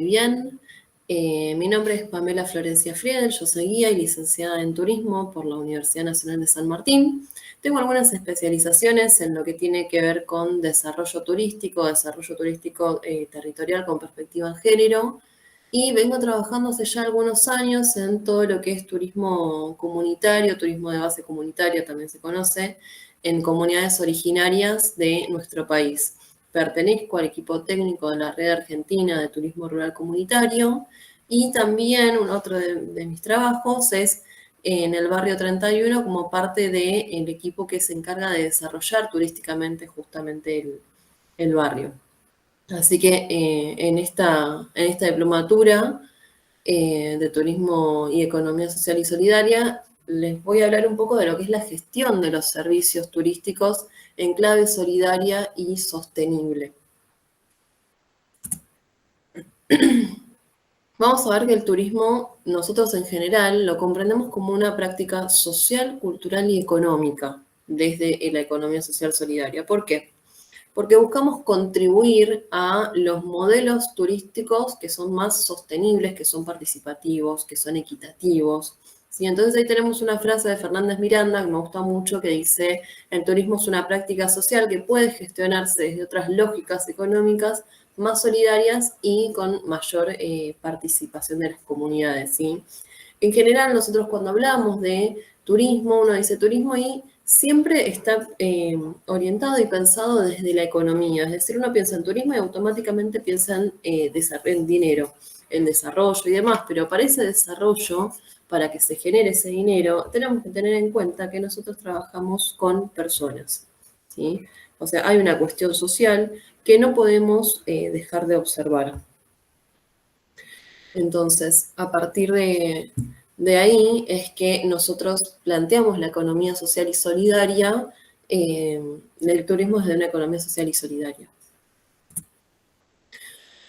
Bien, mi nombre es Pamela Florencia Friedel, yo soy guía y licenciada en turismo por la Universidad Nacional de San Martín. Tengo algunas especializaciones en lo que tiene que ver con desarrollo turístico territorial con perspectiva en género, y vengo trabajando hace ya algunos años en todo lo que es turismo comunitario, turismo de base comunitario también se conoce, en comunidades originarias de nuestro país. Pertenezco al equipo técnico de la Red Argentina de Turismo Rural Comunitario, y también otro de mis trabajos es en el barrio 31 como parte del equipo que se encarga de desarrollar turísticamente justamente el barrio. Así que en esta diplomatura de Turismo y Economía Social y Solidaria, les voy a hablar un poco de lo que es la gestión de los servicios turísticos en clave solidaria y sostenible. Vamos a ver que el turismo, nosotros en general, lo comprendemos como una práctica social, cultural y económica desde la economía social solidaria. ¿Por qué? Porque buscamos contribuir a los modelos turísticos que son más sostenibles, que son participativos, que son equitativos. ¿Sí? Entonces ahí tenemos una frase de Fernández Miranda que me gusta mucho, que dice: el turismo es una práctica social que puede gestionarse desde otras lógicas económicas más solidarias y con mayor participación de las comunidades. ¿Sí? En general, nosotros cuando hablamos de turismo, uno dice turismo y siempre está orientado y pensado desde la economía. Es decir, uno piensa en turismo y automáticamente piensa en dinero, en desarrollo y demás. Pero para ese desarrollo, para que se genere ese dinero, tenemos que tener en cuenta que nosotros trabajamos con personas, ¿sí? O sea, hay una cuestión social que no podemos dejar de observar. Entonces, a partir de ahí es que nosotros planteamos la economía social y solidaria, el turismo es de una economía social y solidaria.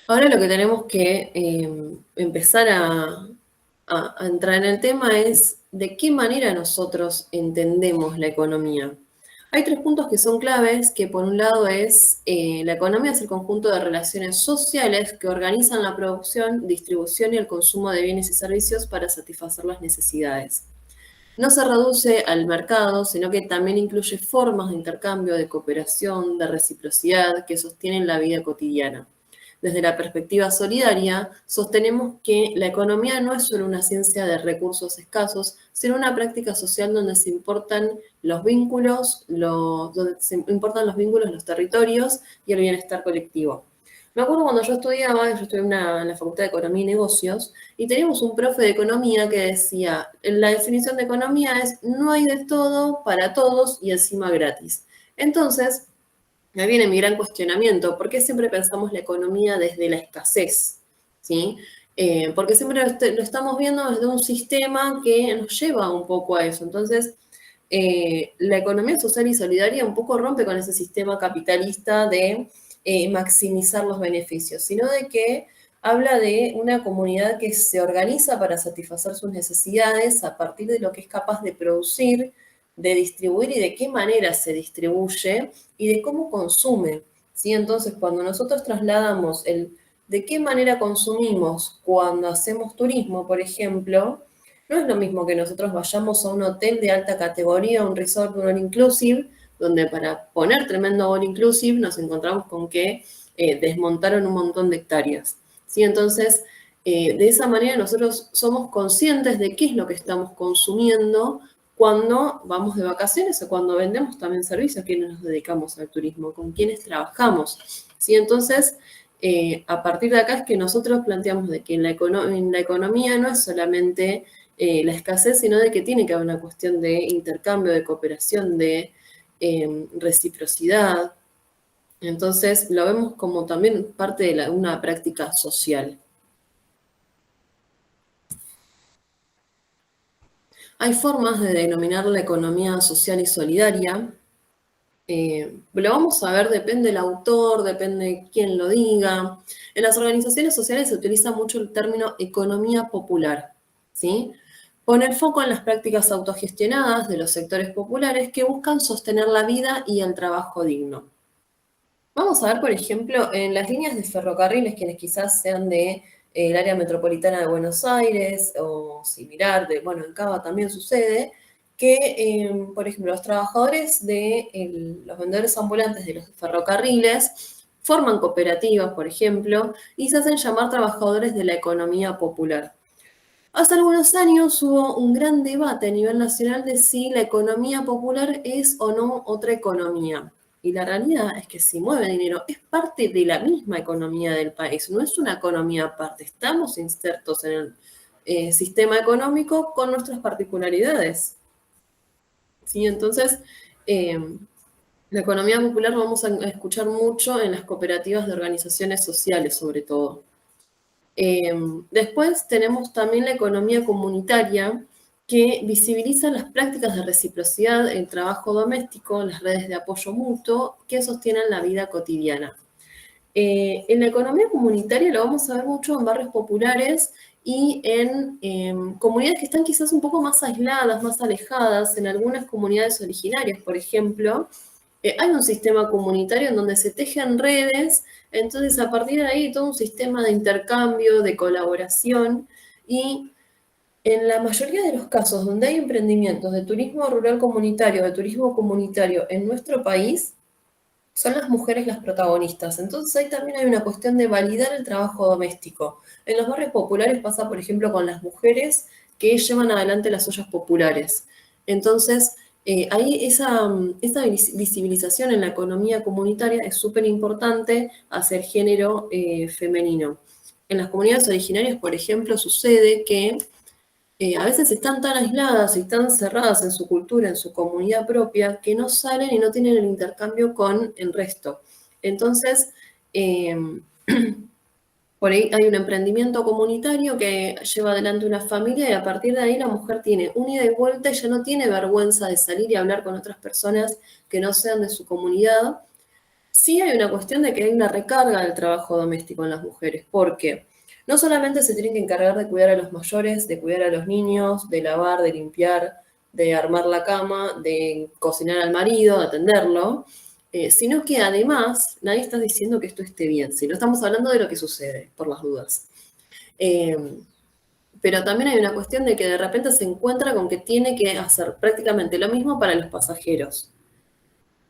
Ahora lo que tenemos que empezar a entrar en el tema es de qué manera nosotros entendemos la economía. Hay tres puntos que son claves, que por un lado es la economía es el conjunto de relaciones sociales que organizan la producción, distribución y el consumo de bienes y servicios para satisfacer las necesidades. No se reduce al mercado, sino que también incluye formas de intercambio, de cooperación, de reciprocidad que sostienen la vida cotidiana. Desde la perspectiva solidaria, sostenemos que la economía no es solo una ciencia de recursos escasos, sino una práctica social donde se importan los vínculos, los territorios y el bienestar colectivo. Me acuerdo cuando yo estudié en la Facultad de Economía y Negocios, y teníamos un profe de economía que decía: la definición de economía es no hay de todo para todos y encima gratis. Entonces, ahí viene mi gran cuestionamiento: ¿por qué siempre pensamos la economía desde la escasez? ¿Sí? Porque siempre lo estamos viendo desde un sistema que nos lleva un poco a eso. Entonces, la economía social y solidaria un poco rompe con ese sistema capitalista de maximizar los beneficios, sino de que habla de una comunidad que se organiza para satisfacer sus necesidades a partir de lo que es capaz de producir, de distribuir y de qué manera se distribuye y de cómo consume. ¿Sí? Entonces, cuando nosotros trasladamos el de qué manera consumimos cuando hacemos turismo, por ejemplo, no es lo mismo que nosotros vayamos a un hotel de alta categoría, un resort, un all inclusive, donde para poner tremendo all inclusive nos encontramos con que desmontaron un montón de hectáreas. ¿Sí? Entonces, de esa manera nosotros somos conscientes de qué es lo que estamos consumiendo cuando vamos de vacaciones o cuando vendemos también servicios, a quienes nos dedicamos al turismo, con quienes trabajamos. ¿Sí? Entonces, a partir de acá es que nosotros planteamos de que en la economía no es solamente la escasez, sino de que tiene que haber una cuestión de intercambio, de cooperación, de reciprocidad. Entonces lo vemos como también parte de una práctica social. Hay formas de denominar la economía social y solidaria. Lo vamos a ver, depende del autor, depende quién lo diga. En las organizaciones sociales se utiliza mucho el término economía popular, ¿sí? Pone el foco en las prácticas autogestionadas de los sectores populares que buscan sostener la vida y el trabajo digno. Vamos a ver, por ejemplo, en las líneas de ferrocarriles, quienes quizás sean de el área metropolitana de Buenos Aires o similar, bueno, en Cava también sucede, que, por ejemplo, los trabajadores los vendedores ambulantes de los ferrocarriles forman cooperativas, por ejemplo, y se hacen llamar trabajadores de la economía popular. Hace algunos años hubo un gran debate a nivel nacional de si la economía popular es o no otra economía. Y la realidad es que si mueve dinero es parte de la misma economía del país, no es una economía aparte. Estamos insertos en el sistema económico con nuestras particularidades. ¿Sí? Entonces, eh, la economía popular vamos a escuchar mucho en las cooperativas de organizaciones sociales, sobre todo. Después tenemos también la economía comunitaria, que visibiliza las prácticas de reciprocidad, el trabajo doméstico, las redes de apoyo mutuo que sostienen la vida cotidiana. En la economía comunitaria lo vamos a ver mucho en barrios populares y en comunidades que están quizás un poco más aisladas, más alejadas, en algunas comunidades originarias, por ejemplo. Hay un sistema comunitario en donde se tejen redes, entonces a partir de ahí todo un sistema de intercambio, de colaboración, y en la mayoría de los casos donde hay emprendimientos de turismo rural comunitario, de turismo comunitario en nuestro país, son las mujeres las protagonistas. Entonces ahí también hay una cuestión de validar el trabajo doméstico. En los barrios populares pasa, por ejemplo, con las mujeres que llevan adelante las ollas populares. Entonces, ahí esa visibilización en la economía comunitaria es súper importante hacia el género femenino. En las comunidades originarias, por ejemplo, sucede que a veces están tan aisladas y tan cerradas en su cultura, en su comunidad propia, que no salen y no tienen el intercambio con el resto. Entonces, eh, por ahí hay un emprendimiento comunitario que lleva adelante una familia y a partir de ahí la mujer tiene un ida y vuelta y ya no tiene vergüenza de salir y hablar con otras personas que no sean de su comunidad. Sí hay una cuestión de que hay una recarga del trabajo doméstico en las mujeres, porque no solamente se tienen que encargar de cuidar a los mayores, de cuidar a los niños, de lavar, de limpiar, de armar la cama, de cocinar al marido, de atenderlo, sino que además nadie está diciendo que esto esté bien, sino estamos hablando de lo que sucede, por las dudas. Eh, pero también hay una cuestión de que de repente se encuentra con que tiene que hacer prácticamente lo mismo para los pasajeros.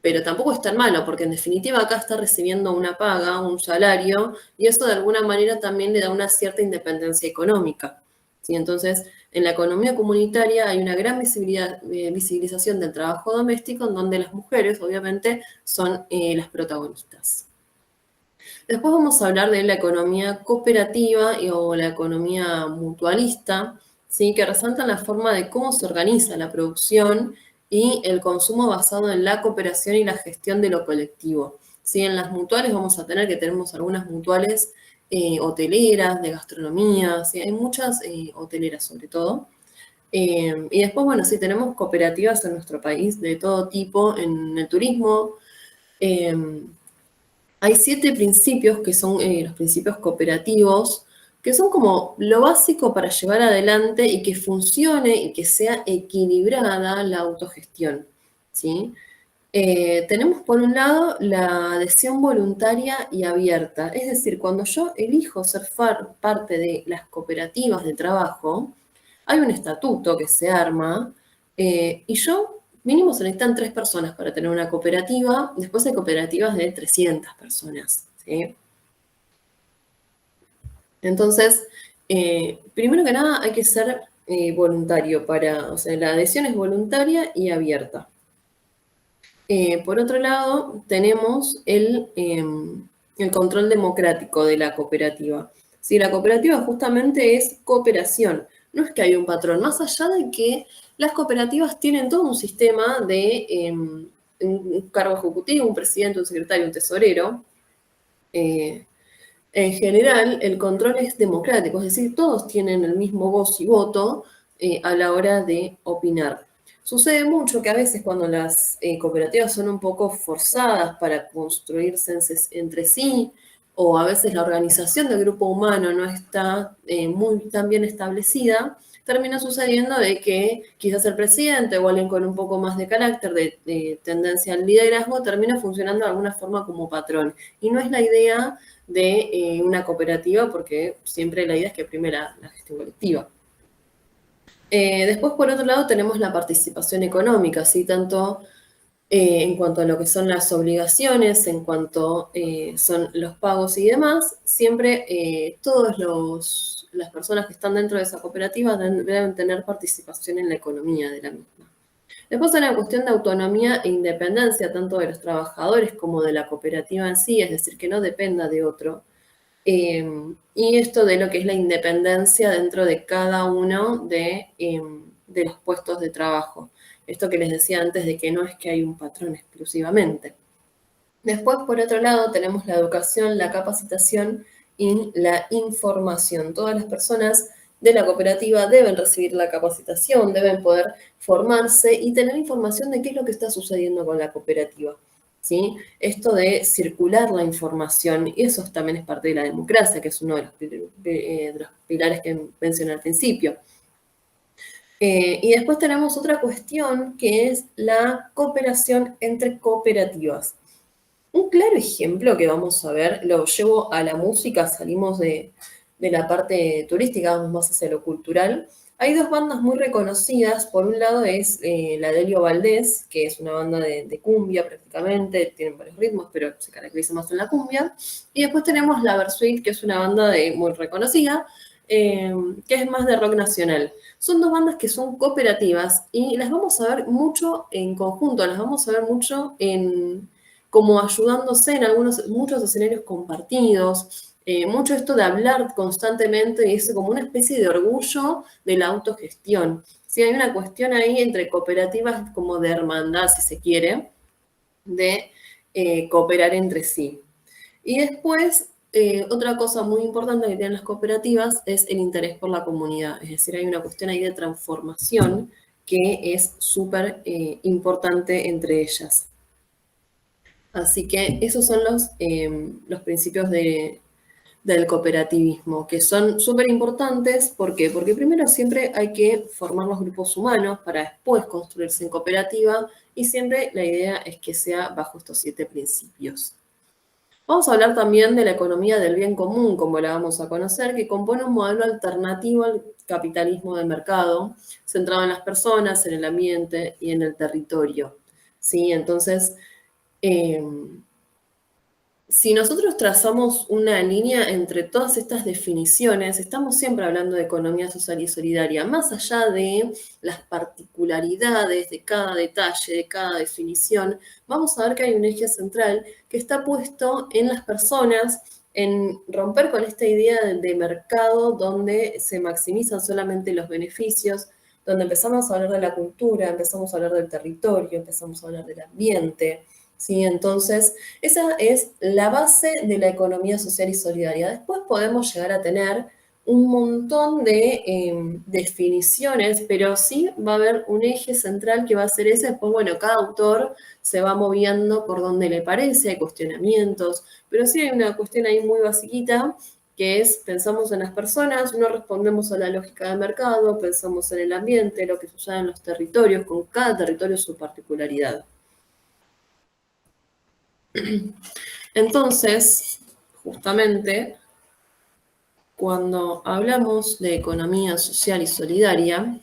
Pero tampoco es tan malo, porque en definitiva acá está recibiendo una paga, un salario, y eso de alguna manera también le da una cierta independencia económica. ¿Sí? Entonces, en la economía comunitaria hay una gran visibilización del trabajo doméstico, en donde las mujeres, obviamente, son las protagonistas. Después vamos a hablar de la economía cooperativa o la economía mutualista, ¿sí? Que resaltan la forma de cómo se organiza la producción y el consumo basado en la cooperación y la gestión de lo colectivo. ¿Sí? En las mutuales vamos a tener que tenemos algunas mutuales hoteleras, de gastronomía, ¿sí? Hay muchas hoteleras sobre todo. Y después, bueno, sí, tenemos cooperativas en nuestro país de todo tipo, en el turismo. Hay 7 principios que son los principios cooperativos, que son como lo básico para llevar adelante y que funcione y que sea equilibrada la autogestión, ¿sí? Tenemos por un lado la adhesión voluntaria y abierta, es decir, cuando yo elijo ser parte de las cooperativas de trabajo, hay un estatuto que se arma y mínimo se necesitan 3 personas para tener una cooperativa, después hay cooperativas de 300 personas, ¿sí? Entonces, primero que nada hay que ser voluntario o sea, la adhesión es voluntaria y abierta. Por otro lado, tenemos el control democrático de la cooperativa. Si la cooperativa justamente es cooperación, no es que hay un patrón, más allá de que las cooperativas tienen todo un sistema de un cargo ejecutivo, un presidente, un secretario, un tesorero. En general, el control es democrático, es decir, todos tienen el mismo voz y voto a la hora de opinar. Sucede mucho que a veces cuando las cooperativas son un poco forzadas para construirse entre sí, o a veces la organización del grupo humano no está muy tan bien establecida, termina sucediendo de que quizás el presidente o alguien con un poco más de carácter, de tendencia al liderazgo, termina funcionando de alguna forma como patrón. Y no es la idea de una cooperativa, porque siempre la idea es que prime la gestión colectiva. Después, por otro lado, tenemos la participación económica, ¿sí? Tanto en cuanto a lo que son las obligaciones, en cuanto son los pagos y demás, siempre todas las personas que están dentro de esa cooperativa deben tener participación en la economía de la misma. Después hay una cuestión de autonomía e independencia, tanto de los trabajadores como de la cooperativa en sí, es decir, que no dependa de otro. Y esto de lo que es la independencia dentro de cada uno de los puestos de trabajo. Esto que les decía antes de que no es que hay un patrón exclusivamente. Después, por otro lado, tenemos la educación, la capacitación y la información. Todas las personas de la cooperativa deben recibir la capacitación, deben poder formarse y tener información de qué es lo que está sucediendo con la cooperativa. ¿Sí? Esto de circular la información, y eso también es parte de la democracia, que es uno de los pilares que mencioné al principio. Y después tenemos otra cuestión que es la cooperación entre cooperativas. Un claro ejemplo que vamos a ver, lo llevo a la música, salimos de la parte turística, vamos más hacia lo cultural. Hay dos bandas muy reconocidas, por un lado es la Delio Valdés, que es una banda de cumbia prácticamente, tienen varios ritmos, pero se caracteriza más en la cumbia. Y después tenemos la Versuit, que es una banda muy reconocida, que es más de rock nacional. Son dos bandas que son cooperativas y las vamos a ver mucho en conjunto, las vamos a ver mucho como ayudándose en muchos escenarios compartidos, mucho esto de hablar constantemente y es como una especie de orgullo de la autogestión. Sí, hay una cuestión ahí entre cooperativas como de hermandad, si se quiere, de cooperar entre sí. Y después, otra cosa muy importante que tienen las cooperativas es el interés por la comunidad. Es decir, hay una cuestión ahí de transformación que es súper importante entre ellas. Así que esos son los principios del cooperativismo, que son súper importantes. ¿Por qué? Porque primero siempre hay que formar los grupos humanos para después construirse en cooperativa y siempre la idea es que sea bajo estos 7 principios. Vamos a hablar también de la economía del bien común, como la vamos a conocer, que compone un modelo alternativo al capitalismo de mercado, centrado en las personas, en el ambiente y en el territorio. ¿Sí? Entonces, si nosotros trazamos una línea entre todas estas definiciones, estamos siempre hablando de economía social y solidaria, más allá de las particularidades de cada detalle, de cada definición, vamos a ver que hay un eje central que está puesto en las personas, en romper con esta idea de mercado donde se maximizan solamente los beneficios, donde empezamos a hablar de la cultura, empezamos a hablar del territorio, empezamos a hablar del ambiente. ¿Sí? Entonces, esa es la base de la economía social y solidaria. Después podemos llegar a tener un montón de definiciones, pero sí va a haber un eje central que va a ser ese. Después, bueno, cada autor se va moviendo por donde le parece, hay cuestionamientos, pero sí hay una cuestión ahí muy basiquita, que es, pensamos en las personas, no respondemos a la lógica de mercado, pensamos en el ambiente, lo que sucede en los territorios, con cada territorio su particularidad. Entonces, justamente, cuando hablamos de economía social y solidaria,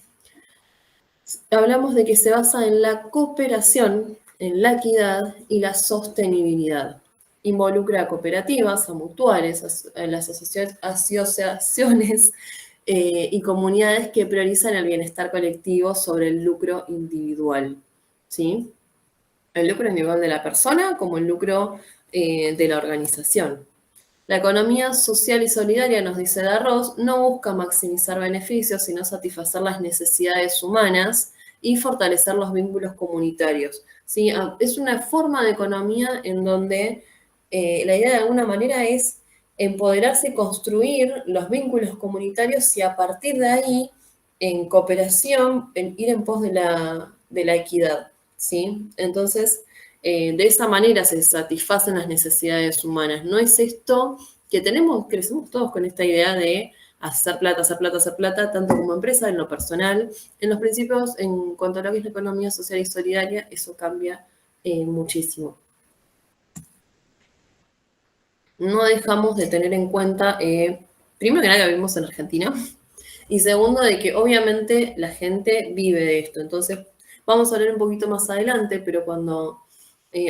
hablamos de que se basa en la cooperación, en la equidad y la sostenibilidad. Involucra a cooperativas, a mutuales, a las asociaciones y comunidades que priorizan el bienestar colectivo sobre el lucro individual. ¿Sí? El lucro individual de la persona como el lucro de la organización. La economía social y solidaria, nos dice Darros, no busca maximizar beneficios, sino satisfacer las necesidades humanas y fortalecer los vínculos comunitarios. ¿Sí? Es una forma de economía en donde la idea de alguna manera es empoderarse y construir los vínculos comunitarios y a partir de ahí, en cooperación, ir en pos de la equidad. ¿Sí? Entonces, de esa manera se satisfacen las necesidades humanas. No es esto que crecemos todos con esta idea de hacer plata, hacer plata, hacer plata, tanto como empresa, en lo personal. En los principios, en cuanto a lo que es la economía social y solidaria, eso cambia muchísimo. No dejamos de tener en cuenta, primero que nada, que vivimos en Argentina, y segundo, de que obviamente la gente vive de esto. Entonces, vamos a hablar un poquito más adelante, pero cuando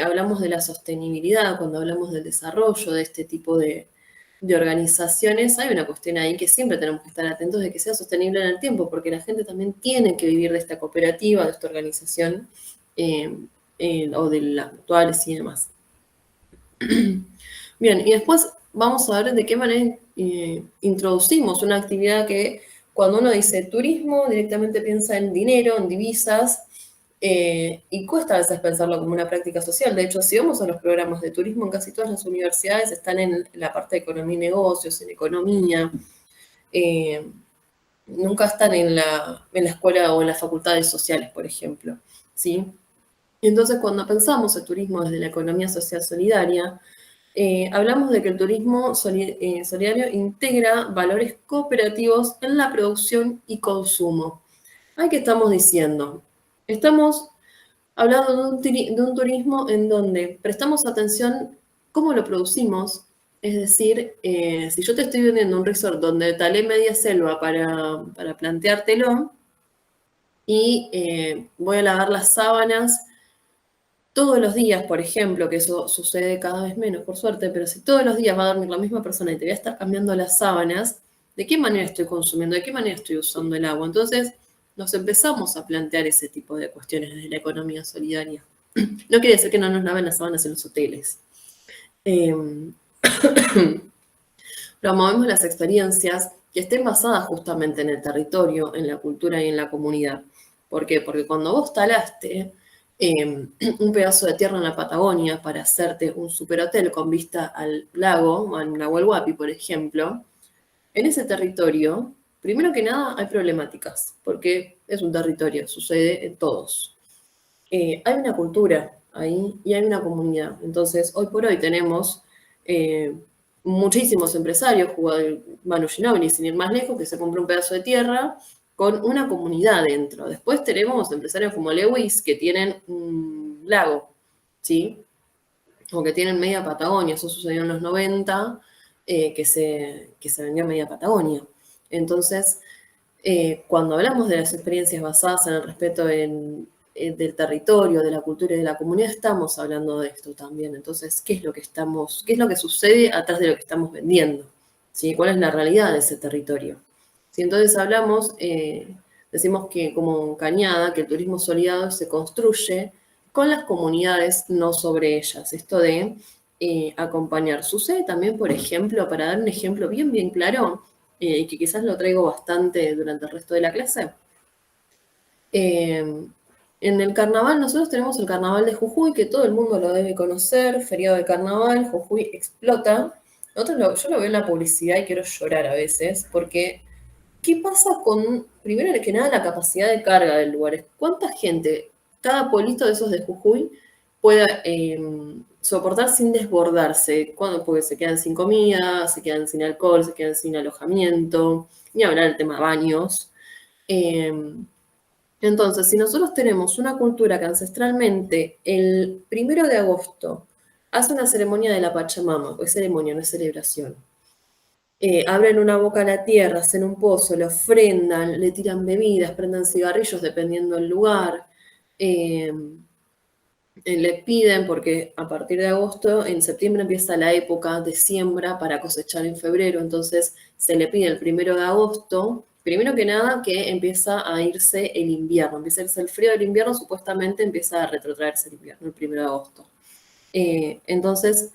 hablamos de la sostenibilidad, cuando hablamos del desarrollo de este tipo de organizaciones, hay una cuestión ahí que siempre tenemos que estar atentos de que sea sostenible en el tiempo, porque la gente también tiene que vivir de esta cooperativa, de esta organización, o de las actuales y demás. Bien, y después vamos a ver de qué manera introducimos una actividad que cuando uno dice turismo directamente piensa en dinero, en divisas, y cuesta a veces pensarlo como una práctica social. De hecho, si vamos a los programas de turismo, en casi todas las universidades están en la parte de economía y negocios, en economía, eh, nunca están en la escuela o en las facultades sociales, por ejemplo, ¿sí? Y entonces, cuando pensamos el turismo desde la economía social solidaria, hablamos de que el turismo solidario integra valores cooperativos en la producción y consumo. ¿Qué estamos diciendo? Estamos hablando de un turismo en donde prestamos atención cómo lo producimos. Es decir, si yo te estoy vendiendo un resort donde talé media selva para planteártelo y voy a lavar las sábanas todos los días, por ejemplo, que eso sucede cada vez menos, por suerte, pero si todos los días va a dormir la misma persona y te voy a estar cambiando las sábanas, ¿de qué manera estoy consumiendo? ¿De qué manera estoy usando el agua? Entonces, nos empezamos a plantear ese tipo de cuestiones desde la economía solidaria. No quiere decir que no nos laven las sábanas en los hoteles. Eh, Promovemos las experiencias que estén basadas justamente en el territorio, en la cultura y en la comunidad. ¿Por qué? Porque cuando vos talaste un pedazo de tierra en la Patagonia para hacerte un superhotel con vista al lago, al Nahuel Huapi, por ejemplo, en ese territorio, primero que nada, hay problemáticas, porque es un territorio, sucede en todos. Hay una cultura ahí y hay una comunidad. Entonces, hoy por hoy tenemos muchísimos empresarios, Manu Ginóbili, sin ir más lejos, que se compró un pedazo de tierra con una comunidad dentro. Después tenemos empresarios como Lewis que tienen un lago, ¿sí? O que tienen media Patagonia. Eso sucedió en los 90, que se vendió media Patagonia. Entonces, cuando hablamos de las experiencias basadas en el respeto del territorio, de la cultura y de la comunidad, estamos hablando de esto también. Entonces, qué es lo que sucede atrás de lo que estamos vendiendo? ¿Sí? ¿Cuál es la realidad de ese territorio? Si entonces hablamos, decimos que como Cañada, que el turismo solidario se construye con las comunidades, no sobre ellas. Esto de acompañar. Sucede también, por ejemplo, para dar un ejemplo bien, bien claro, y que quizás lo traigo bastante durante el resto de la clase. En el carnaval, nosotros tenemos el carnaval de Jujuy, que todo el mundo lo debe conocer, feriado de carnaval, Jujuy explota. Yo lo veo en la publicidad y quiero llorar a veces, porque ¿qué pasa con, primero que nada, la capacidad de carga del lugar? ¿Cuánta gente, cada pueblito de esos de Jujuy, pueda soportar sin desbordarse? Porque se quedan sin comida, se quedan sin alcohol, se quedan sin alojamiento, ni hablar del tema baños. Entonces, si nosotros tenemos una cultura que ancestralmente el 1 de agosto hace una ceremonia de la Pachamama, pues ceremonia, no es celebración, abren una boca a la tierra, hacen un pozo, le ofrendan, le tiran bebidas, prendan cigarrillos dependiendo del lugar, eh, le piden, porque a partir de agosto, en septiembre empieza la época de siembra para cosechar en febrero, entonces se le pide el 1 de agosto, primero que nada que empieza a irse el invierno, empieza a irse el frío del invierno, supuestamente empieza a retrotraerse el invierno, el 1 de agosto. Entonces,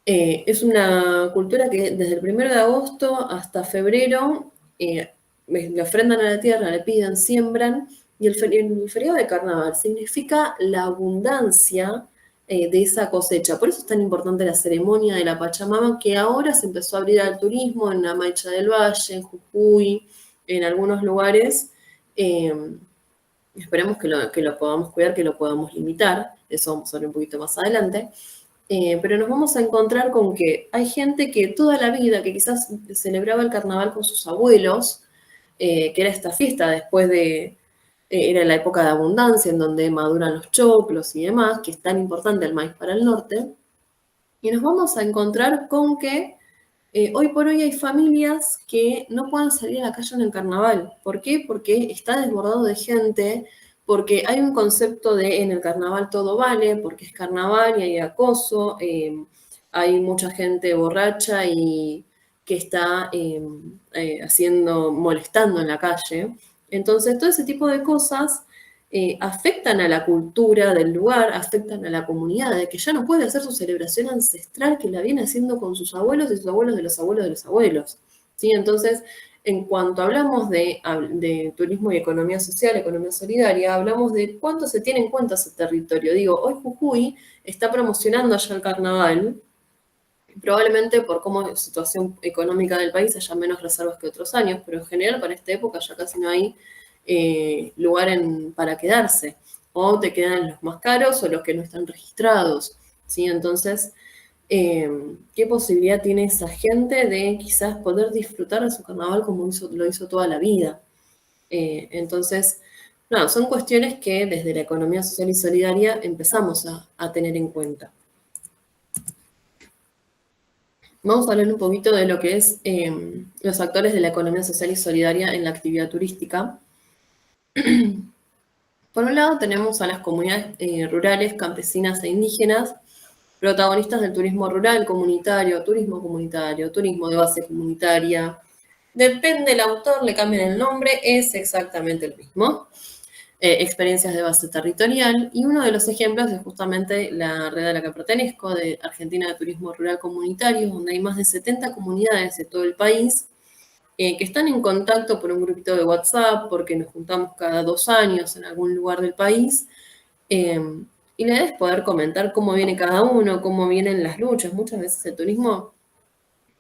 es una cultura que desde el 1 de agosto hasta febrero le ofrendan a la tierra, le piden, siembran, y el feriado de carnaval significa la abundancia de esa cosecha. Por eso es tan importante la ceremonia de la Pachamama, que ahora se empezó a abrir al turismo en la Maicha del Valle, en Jujuy, en algunos lugares. Eh, Esperemos que lo podamos cuidar, que lo podamos limitar. Eso vamos a ver un poquito más adelante. pero nos vamos a encontrar con que hay gente que toda la vida, que quizás celebraba el carnaval con sus abuelos, que era esta fiesta después de, era la época de abundancia en donde maduran los choclos y demás, que es tan importante el maíz para el norte, y nos vamos a encontrar con que hoy por hoy hay familias que no pueden salir a la calle en el carnaval. ¿Por qué? Porque está desbordado de gente, porque hay un concepto de en el carnaval todo vale, porque es carnaval y hay acoso, hay mucha gente borracha y que está molestando en la calle. Entonces, todo ese tipo de cosas afectan a la cultura del lugar, afectan a la comunidad, de que ya no puede hacer su celebración ancestral que la viene haciendo con sus abuelos y sus abuelos de los abuelos de los abuelos. ¿Sí? Entonces, en cuanto hablamos de turismo y economía social, economía solidaria, hablamos de cuánto se tiene en cuenta ese territorio. Digo, hoy Jujuy está promocionando allá el carnaval, probablemente por cómo es la situación económica del país haya menos reservas que otros años, pero en general para esta época ya casi no hay lugar para quedarse. O te quedan los más caros o los que no están registrados. ¿Sí? Entonces, ¿qué posibilidad tiene esa gente de quizás poder disfrutar de su carnaval como lo hizo toda la vida? Entonces, no, son cuestiones que desde la economía social y solidaria empezamos a tener en cuenta. Vamos a hablar un poquito de lo que es los actores de la economía social y solidaria en la actividad turística. Por un lado tenemos a las comunidades rurales, campesinas e indígenas, protagonistas del turismo rural, comunitario, turismo de base comunitaria. Depende del autor, le cambian el nombre, es exactamente el mismo. Experiencias de base territorial, y uno de los ejemplos es justamente la red a la que pertenezco, de Argentina de Turismo Rural Comunitario, donde hay más de 70 comunidades de todo el país que están en contacto por un grupito de WhatsApp, porque nos juntamos cada 2 años en algún lugar del país, eh, y la idea es poder comentar cómo viene cada uno, cómo vienen las luchas. Muchas veces el turismo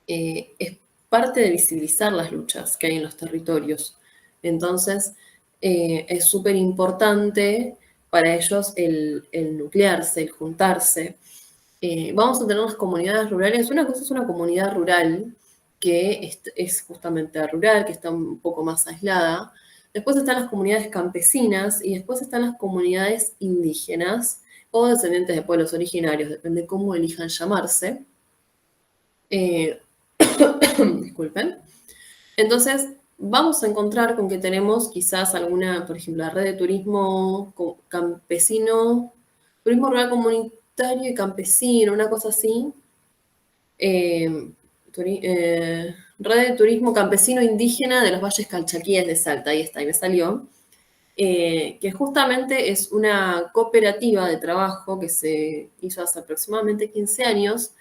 es parte de visibilizar las luchas que hay en los territorios. Entonces, es súper importante para ellos el nuclearse, el juntarse. Vamos a tener las comunidades rurales. Una cosa es una comunidad rural, que es justamente rural, que está un poco más aislada. Después están las comunidades campesinas y después están las comunidades indígenas o descendientes de pueblos originarios, depende cómo elijan llamarse. Disculpen. Entonces, vamos a encontrar con que tenemos quizás alguna, por ejemplo, la red de turismo campesino, turismo rural comunitario y campesino, una cosa así. Red de turismo campesino indígena de los valles calchaquíes de Salta, ahí está, ahí me salió. Que justamente es una cooperativa de trabajo que se hizo hace aproximadamente 15 años,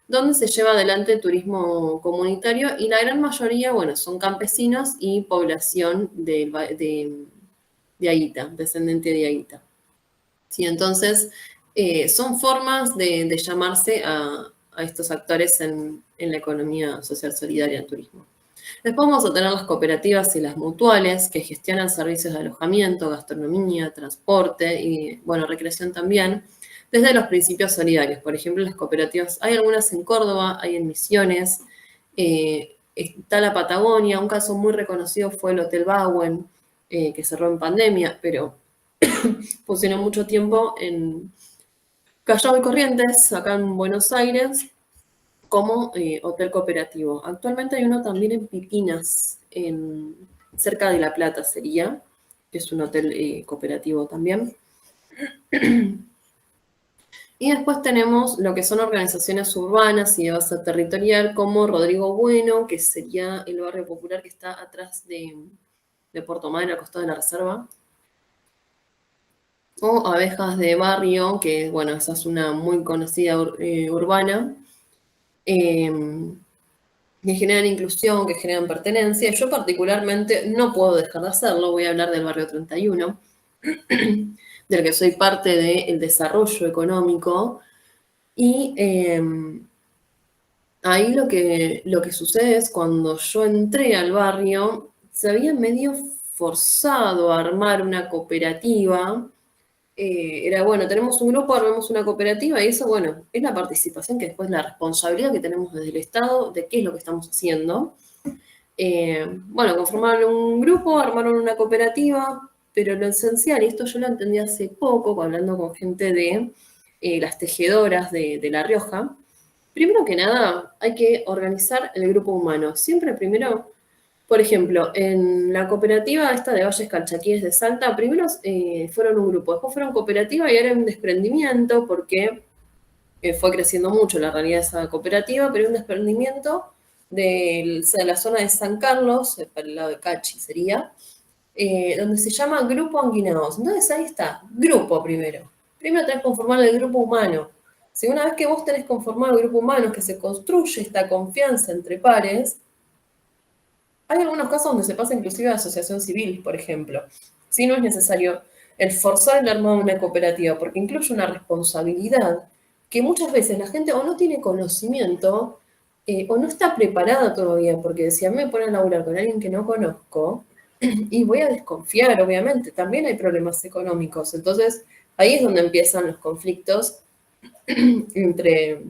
donde se lleva adelante turismo comunitario y la gran mayoría, bueno, son campesinos y población de Aguita, descendente de Aguita. ¿Sí? Entonces, son formas de llamarse a estos actores en la economía social solidaria del turismo. Después vamos a tener las cooperativas y las mutuales que gestionan servicios de alojamiento, gastronomía, transporte y, bueno, recreación también, desde los principios solidarios. Por ejemplo, las cooperativas, hay algunas en Córdoba, hay en Misiones, está la Patagonia, un caso muy reconocido fue el Hotel Bauen, que cerró en pandemia, pero funcionó mucho tiempo en Callao y Corrientes, acá en Buenos Aires, como hotel cooperativo. Actualmente hay uno también en Pipinas, cerca de La Plata sería, que es un hotel cooperativo también. Y después tenemos lo que son organizaciones urbanas y de base territorial, como Rodrigo Bueno, que sería el barrio popular que está atrás de Puerto Madryn, al costado de la reserva. O Abejas de Barrio, que bueno, esa es una muy conocida urbana. Que generan inclusión, que generan pertenencia. Yo particularmente no puedo dejar de hacerlo, voy a hablar del barrio 31, del que soy parte del desarrollo económico. Y ahí lo que sucede es cuando yo entré al barrio, se había medio forzado a armar una cooperativa era, bueno, tenemos un grupo, armamos una cooperativa y eso, bueno, es la participación que después la responsabilidad que tenemos desde el Estado de qué es lo que estamos haciendo. Bueno, conformaron un grupo, armaron una cooperativa, pero lo esencial, y esto yo lo entendí hace poco, hablando con gente de las tejedoras de La Rioja, primero que nada hay que organizar el grupo humano. Siempre primero, por ejemplo, en la cooperativa esta de Valles Calchaquíes de Salta, primero fueron un grupo, después fueron cooperativa y ahora un desprendimiento porque fue creciendo mucho la realidad de esa cooperativa, pero un desprendimiento de la zona de San Carlos, para el lado de Cachi sería, donde se llama Grupo Anguinados. Entonces ahí está, grupo primero. Primero tenés que conformar el grupo humano. Si una vez que vos tenés conformado el grupo humano, que se construye esta confianza entre pares, hay algunos casos donde se pasa inclusive a asociación civil, por ejemplo. Si no es necesario el forzar el armado de una cooperativa, porque incluye una responsabilidad que muchas veces la gente o no tiene conocimiento o no está preparada todavía, porque si a mí me ponen a laburar con alguien que no conozco, y voy a desconfiar, obviamente, también hay problemas económicos. Entonces, ahí es donde empiezan los conflictos entre,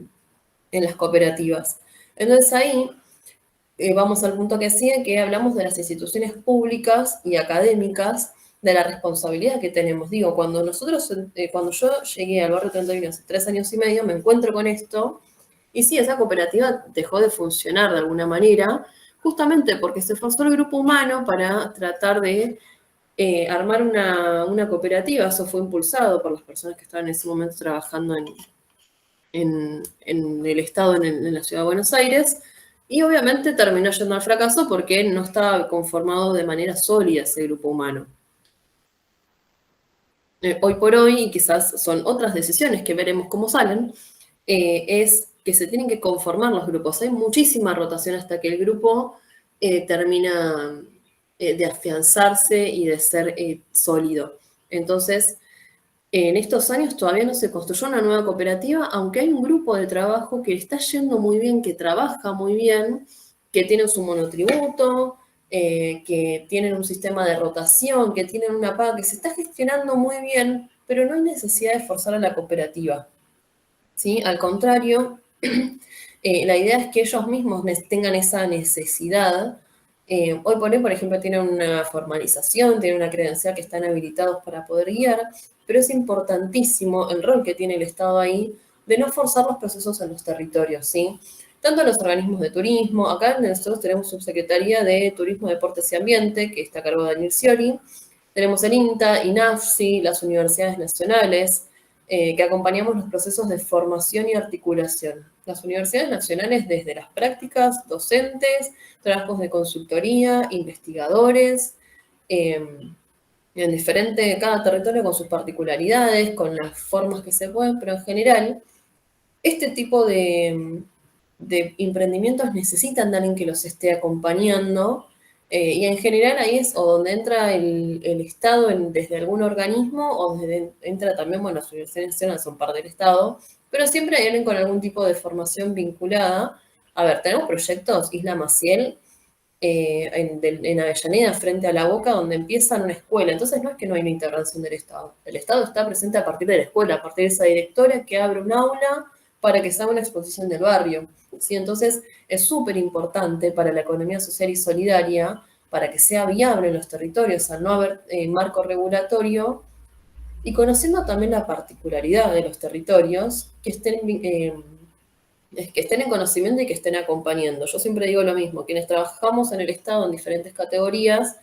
en las cooperativas. Entonces, ahí vamos al punto que sigue, que hablamos de las instituciones públicas y académicas, de la responsabilidad que tenemos. Digo, cuando cuando yo llegué al barrio 31 hace 3 años y medio, me encuentro con esto, y sí, esa cooperativa dejó de funcionar de alguna manera, justamente porque se forzó el grupo humano para tratar de armar una cooperativa. Eso fue impulsado por las personas que estaban en ese momento trabajando en el Estado, en la Ciudad de Buenos Aires, y obviamente terminó yendo al fracaso porque no estaba conformado de manera sólida ese grupo humano. Hoy por hoy, y quizás son otras decisiones que veremos cómo salen, es que se tienen que conformar los grupos. Hay muchísima rotación hasta que el grupo termina de afianzarse y de ser sólido. Entonces, en estos años todavía no se construyó una nueva cooperativa, aunque hay un grupo de trabajo que está yendo muy bien, que trabaja muy bien, que tienen su monotributo, que tienen un sistema de rotación, que tienen una paga, que se está gestionando muy bien, pero no hay necesidad de forzar a la cooperativa. ¿Sí? Al contrario, la idea es que ellos mismos tengan esa necesidad. Hoy por ejemplo, tienen una formalización, tienen una credencial que están habilitados para poder guiar, pero es importantísimo el rol que tiene el Estado ahí de no forzar los procesos en los territorios, ¿sí? Tanto los organismos de turismo, acá nosotros tenemos Subsecretaría de Turismo, Deportes y Ambiente, que está a cargo de Daniel Scioli, tenemos el INTA, INAFSI, las universidades nacionales, que acompañamos los procesos de formación y articulación. Las universidades nacionales desde las prácticas docentes, trabajos de consultoría, investigadores, en diferente, cada territorio con sus particularidades, con las formas que se pueden, pero en general, este tipo de emprendimientos necesitan de alguien que los esté acompañando, y en general ahí es o donde entra el Estado desde algún organismo o donde entra también, bueno, las universidades nacionales son parte del Estado, pero siempre hay alguien con algún tipo de formación vinculada. A ver, tenemos proyectos, Isla Maciel, en Avellaneda, frente a La Boca, donde empiezan una escuela. Entonces no es que no hay una intervención del Estado. El Estado está presente a partir de la escuela, a partir de esa directora que abre un aula para que se haga una exposición del barrio. ¿Sí? Entonces es súper importante para la economía social y solidaria, para que sea viable en los territorios, al no haber marco regulatorio, y conociendo también la particularidad de los territorios, que estén en conocimiento y que estén acompañando. Yo siempre digo lo mismo, quienes trabajamos en el Estado en diferentes categorías,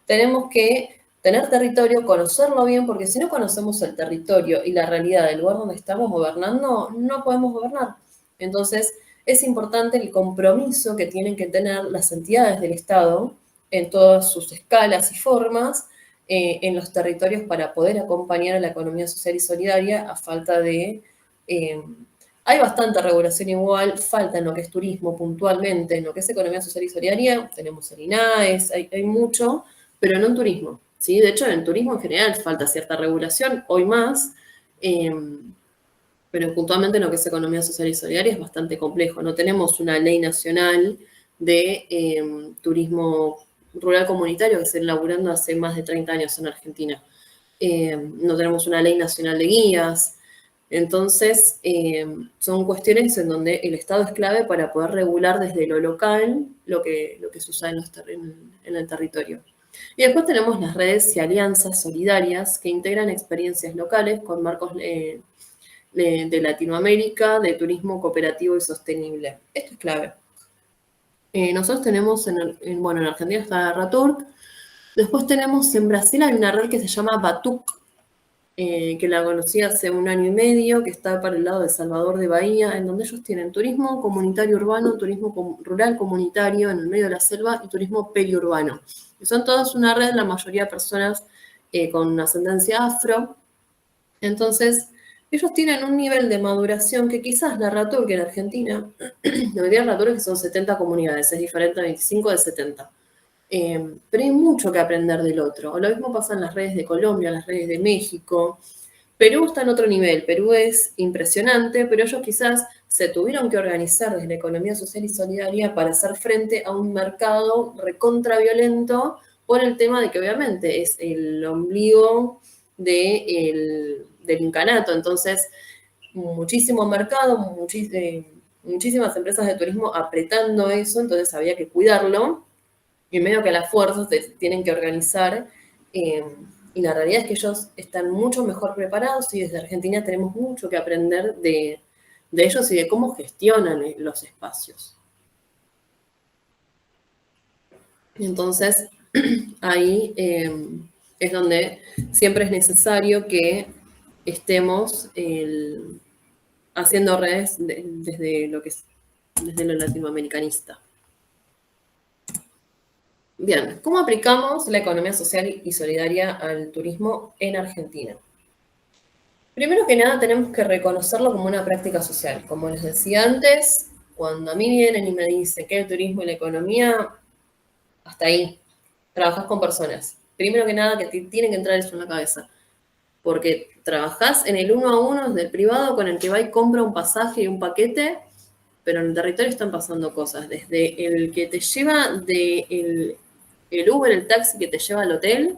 tenemos que tener territorio, conocerlo bien, porque si no conocemos el territorio y la realidad del lugar donde estamos gobernando, no podemos gobernar. Entonces, es importante el compromiso que tienen que tener las entidades del Estado en todas sus escalas y formas en los territorios para poder acompañar a la economía social y solidaria a falta de... hay bastante regulación igual, falta en lo que es turismo puntualmente, en lo que es economía social y solidaria, tenemos el INAES, hay mucho, pero no en turismo, ¿sí? De hecho, en turismo en general falta cierta regulación, hoy más, eh, pero puntualmente en lo que es economía social y solidaria es bastante complejo. No tenemos una ley nacional de turismo rural comunitario que se está elaborando hace más de 30 años en Argentina. no tenemos una ley nacional de guías. Entonces, son cuestiones en donde el Estado es clave para poder regular desde lo local lo que sucede en el territorio. Y después tenemos las redes y alianzas solidarias que integran experiencias locales con marcos de Latinoamérica, de turismo cooperativo y sostenible. Esto es clave. Nosotros tenemos, en Argentina está la Raturc. Después tenemos en Brasil, hay una red que se llama Batuc, que la conocí hace 1 año y medio, que está para el lado de Salvador de Bahía, en donde ellos tienen turismo comunitario urbano, turismo rural comunitario en el medio de la selva y turismo periurbano. Y son todos una red, la mayoría de personas con ascendencia afro. Entonces, ellos tienen un nivel de maduración que quizás la Ratur, que en Argentina, la mayoría de Ratur que son 70 comunidades, es diferente a 25 de 70. Pero hay mucho que aprender del otro. Lo mismo pasa en las redes de Colombia, las redes de México. Perú está en otro nivel. Perú es impresionante, pero ellos quizás se tuvieron que organizar desde la economía social y solidaria para hacer frente a un mercado recontraviolento por el tema de que obviamente es el ombligo del incanato. Entonces, muchísimo mercado, muchísimas empresas de turismo apretando eso, entonces había que cuidarlo. Y medio que las fuerzas se tienen que organizar. Y la realidad es que ellos están mucho mejor preparados y desde Argentina tenemos mucho que aprender de ellos y de cómo gestionan los espacios. Entonces, ahí es donde siempre es necesario que estemos haciendo redes desde lo latinoamericanista. Bien, ¿cómo aplicamos la economía social y solidaria al turismo en Argentina? Primero que nada, tenemos que reconocerlo como una práctica social. Como les decía antes, cuando a mí vienen y me dicen que el turismo y la economía, hasta ahí, trabajas con personas. Primero que nada, que te tiene que entrar eso en la cabeza. Porque trabajás en el 1 a 1 del privado con el que va y compra un pasaje y un paquete, pero en el territorio están pasando cosas. Desde el que te lleva el Uber, el taxi que te lleva al hotel,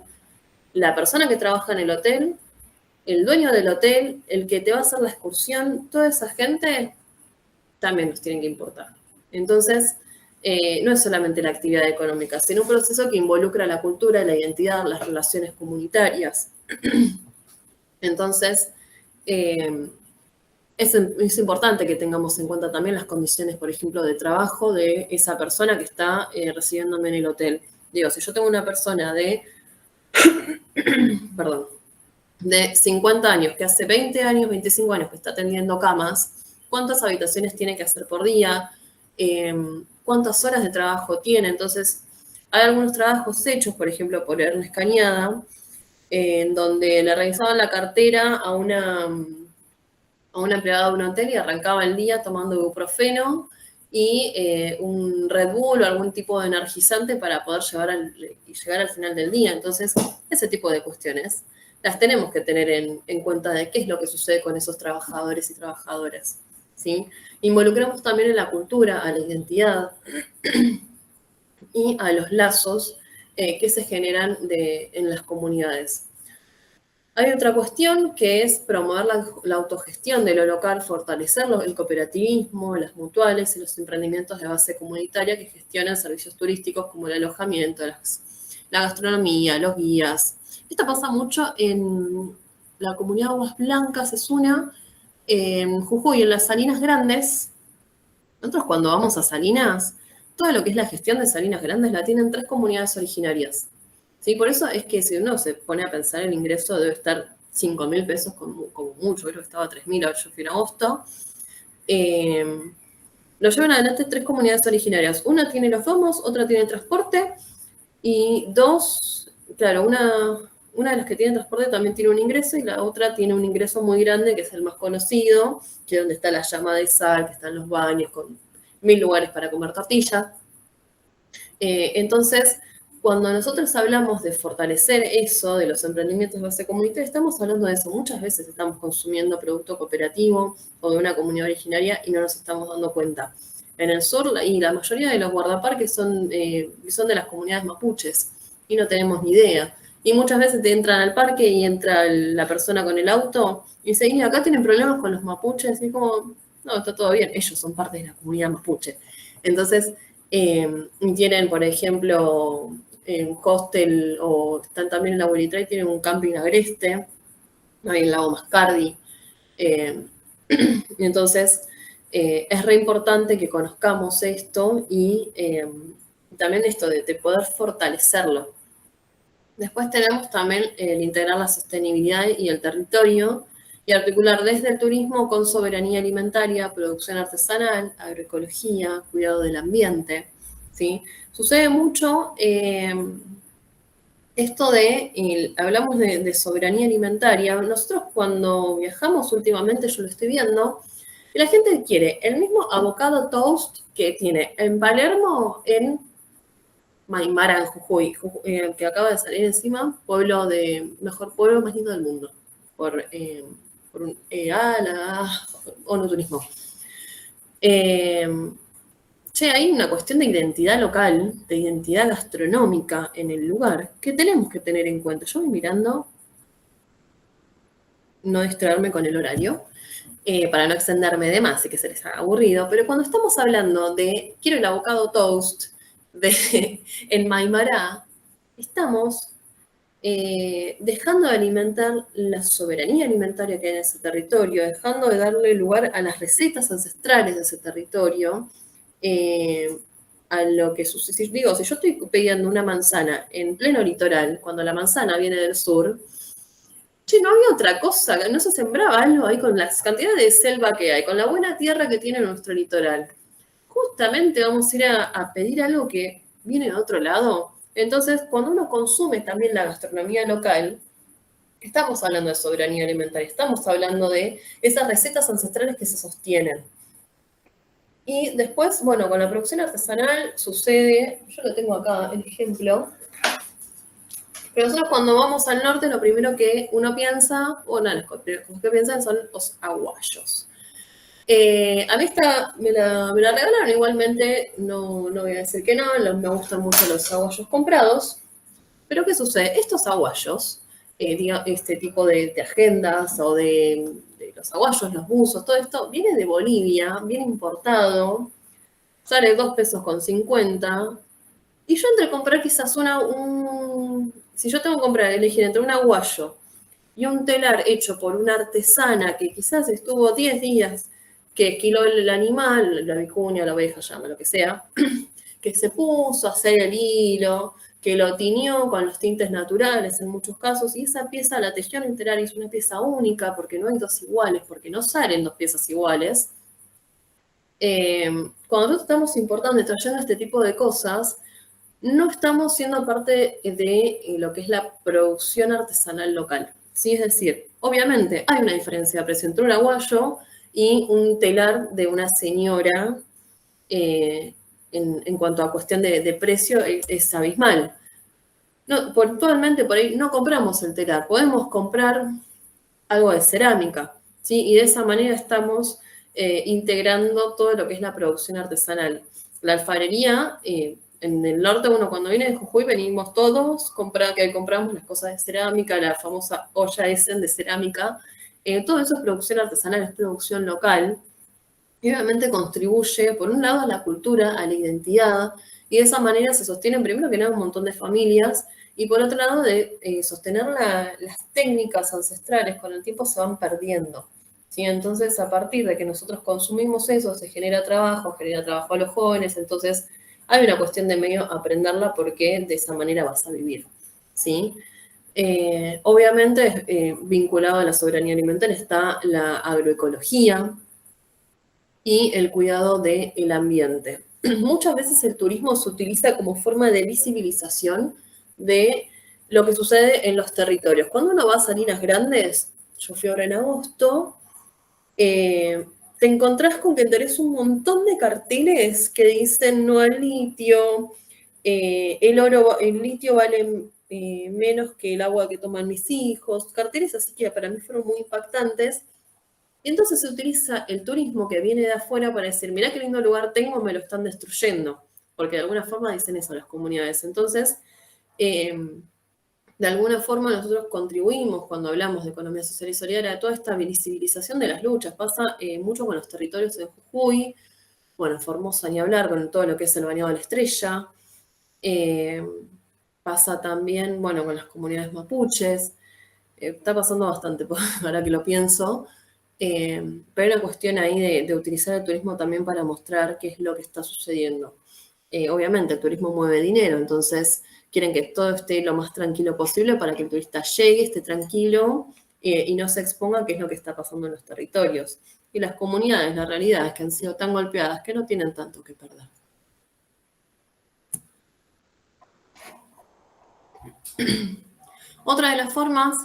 la persona que trabaja en el hotel, el dueño del hotel, el que te va a hacer la excursión, toda esa gente también nos tiene que importar. Entonces, no es solamente la actividad económica, sino un proceso que involucra la cultura, la identidad, las relaciones comunitarias. Entonces, es importante que tengamos en cuenta también las condiciones, por ejemplo, de trabajo de esa persona que está recibiéndome en el hotel. Digo, si yo tengo una persona perdón, de 50 años, que hace 20 años, 25 años que está atendiendo camas, ¿cuántas habitaciones tiene que hacer por día? ¿Cuántas horas de trabajo tiene? Entonces, hay algunos trabajos hechos, por ejemplo, por Ernest Cañada, en donde le revisaban la cartera a una empleada de un hotel y arrancaba el día tomando ibuprofeno y un Red Bull o algún tipo de energizante para poder llegar al final del día. Entonces, ese tipo de cuestiones las tenemos que tener en cuenta de qué es lo que sucede con esos trabajadores y trabajadoras, ¿sí? Involucramos también en la cultura, a la identidad y a los lazos que se generan en las comunidades. Hay otra cuestión que es promover la autogestión de lo local, fortalecer el cooperativismo, las mutuales y los emprendimientos de base comunitaria que gestionan servicios turísticos como el alojamiento, la gastronomía, los guías. Esto pasa mucho en la comunidad de Aguas Blancas, es una, en Jujuy, en las Salinas Grandes. Nosotros cuando vamos a Salinas, todo lo que es la gestión de Salinas Grandes la tienen 3 comunidades originarias. ¿Sí? Por eso es que si uno se pone a pensar el ingreso debe estar 5.000 pesos como mucho, creo que estaba 3.000, yo fui en agosto. Lo llevan adelante 3 comunidades originarias. Una tiene los domos, otra tiene transporte y 2, claro, una de las que tiene transporte también tiene un ingreso y la otra tiene un ingreso muy grande, que es el más conocido, que es donde está la llama de sal, que están los baños con 1.000 lugares para comer tortilla. Entonces, cuando nosotros hablamos de fortalecer eso, de los emprendimientos de base comunitaria, estamos hablando de eso. Muchas veces estamos consumiendo producto cooperativo o de una comunidad originaria y no nos estamos dando cuenta. En el sur, y la mayoría de los guardaparques son de las comunidades mapuches y no tenemos ni idea. Y muchas veces te entran al parque y entra la persona con el auto y dice, y acá tienen problemas con los mapuches. Y como, no, está todo bien, ellos son parte de la comunidad mapuche. Entonces, tienen, por ejemplo, un hostel o están también en la Huelitra y tienen un camping agreste, ahí en el lago Mascardi. Eh, entonces, es re importante que conozcamos esto y también esto de poder fortalecerlo. Después tenemos también el integrar la sostenibilidad y el territorio y articular desde el turismo con soberanía alimentaria, producción artesanal, agroecología, cuidado del ambiente. ¿Sí? Sucede mucho esto hablamos de soberanía alimentaria. Nosotros cuando viajamos últimamente, yo lo estoy viendo, y la gente quiere el mismo avocado toast que tiene en Palermo, en Maimara, en Jujuy, que acaba de salir encima, mejor pueblo más lindo del mundo, por la ONU Turismo. Che, hay una cuestión de identidad local, de identidad gastronómica en el lugar, que tenemos que tener en cuenta. Yo voy mirando, no distraerme con el horario, para no extenderme de más y que se les haga aburrido, pero cuando estamos hablando de quiero el avocado toast en Maimará, estamos dejando de alimentar la soberanía alimentaria que hay en ese territorio, dejando de darle lugar a las recetas ancestrales de ese territorio, a lo que sucede. Digo, si yo estoy pidiendo una manzana en pleno litoral, cuando la manzana viene del sur, che, no había otra cosa, no se sembraba algo ahí con las cantidades de selva que hay, con la buena tierra que tiene nuestro litoral. Justamente vamos a ir a pedir algo que viene de otro lado. Entonces, cuando uno consume también la gastronomía local, estamos hablando de soberanía alimentaria, estamos hablando de esas recetas ancestrales que se sostienen. Y después, bueno, con la producción artesanal sucede, yo lo tengo acá el ejemplo, pero nosotros cuando vamos al norte lo primero que uno piensa, o nada, los que piensan son los aguayos. A mí me la regalaron igualmente, no voy a decir que no, me gustan mucho los aguayos comprados, pero ¿qué sucede? Estos aguayos, este tipo de agendas o de los aguayos, los buzos, todo esto, viene de Bolivia, viene importado, sale 2,50 pesos. Y yo entre comprar quizás si yo tengo que comprar, elegir entre un aguayo y un telar hecho por una artesana que quizás estuvo 10 días, que esquiló el animal, la vicuña, la oveja, llama, lo que sea, que se puso a hacer el hilo, que lo tiñó con los tintes naturales en muchos casos, y esa pieza la tejió en el telar y es una pieza única, porque no hay dos iguales, porque no salen dos piezas iguales. Cuando nosotros estamos importando y trayendo este tipo de cosas, no estamos siendo parte de lo que es la producción artesanal local. ¿Sí? Es decir, obviamente hay una diferencia de precio entre un aguayo y un telar de una señora en cuanto a cuestión de precio es abismal. No, puntualmente por ahí no compramos el telar, podemos comprar algo de cerámica, ¿sí? Y de esa manera estamos integrando todo lo que es la producción artesanal. La alfarería, en el norte, uno cuando viene de Jujuy venimos todos, que compramos las cosas de cerámica, la famosa olla Essen de cerámica, todo eso es producción artesanal, es producción local, y obviamente contribuye, por un lado, a la cultura, a la identidad, y de esa manera se sostienen primero que nada un montón de familias, y por otro lado, de sostener las técnicas ancestrales con el tiempo se van perdiendo. ¿Sí? Entonces, a partir de que nosotros consumimos eso, se genera trabajo a los jóvenes, entonces hay una cuestión de medio aprenderla porque de esa manera vas a vivir. ¿Sí? Obviamente, vinculado a la soberanía alimentaria está la agroecología, y el cuidado del ambiente. Muchas veces el turismo se utiliza como forma de visibilización de lo que sucede en los territorios. Cuando uno va a Salinas Grandes, yo fui ahora en agosto, te encontrás con que tenés un montón de carteles que dicen no al litio, el litio vale menos que el agua que toman mis hijos, carteles así que para mí fueron muy impactantes. Y entonces se utiliza el turismo que viene de afuera para decir, mirá qué lindo lugar tengo, me lo están destruyendo. Porque de alguna forma dicen eso las comunidades. Entonces, de alguna forma nosotros contribuimos cuando hablamos de economía social y solidaria a toda esta visibilización de las luchas. Pasa mucho con los territorios de Jujuy, bueno, Formosa ni hablar, con todo lo que es el Bañado de la Estrella. Pasa también, bueno, con las comunidades mapuches. Está pasando bastante, ahora que lo pienso. Pero hay una cuestión ahí de utilizar el turismo también para mostrar qué es lo que está sucediendo. Obviamente el turismo mueve dinero, entonces quieren que todo esté lo más tranquilo posible para que el turista llegue, esté tranquilo y no se exponga qué es lo que está pasando en los territorios. Y las comunidades, la realidad es que han sido tan golpeadas que no tienen tanto que perder. Otra de las formas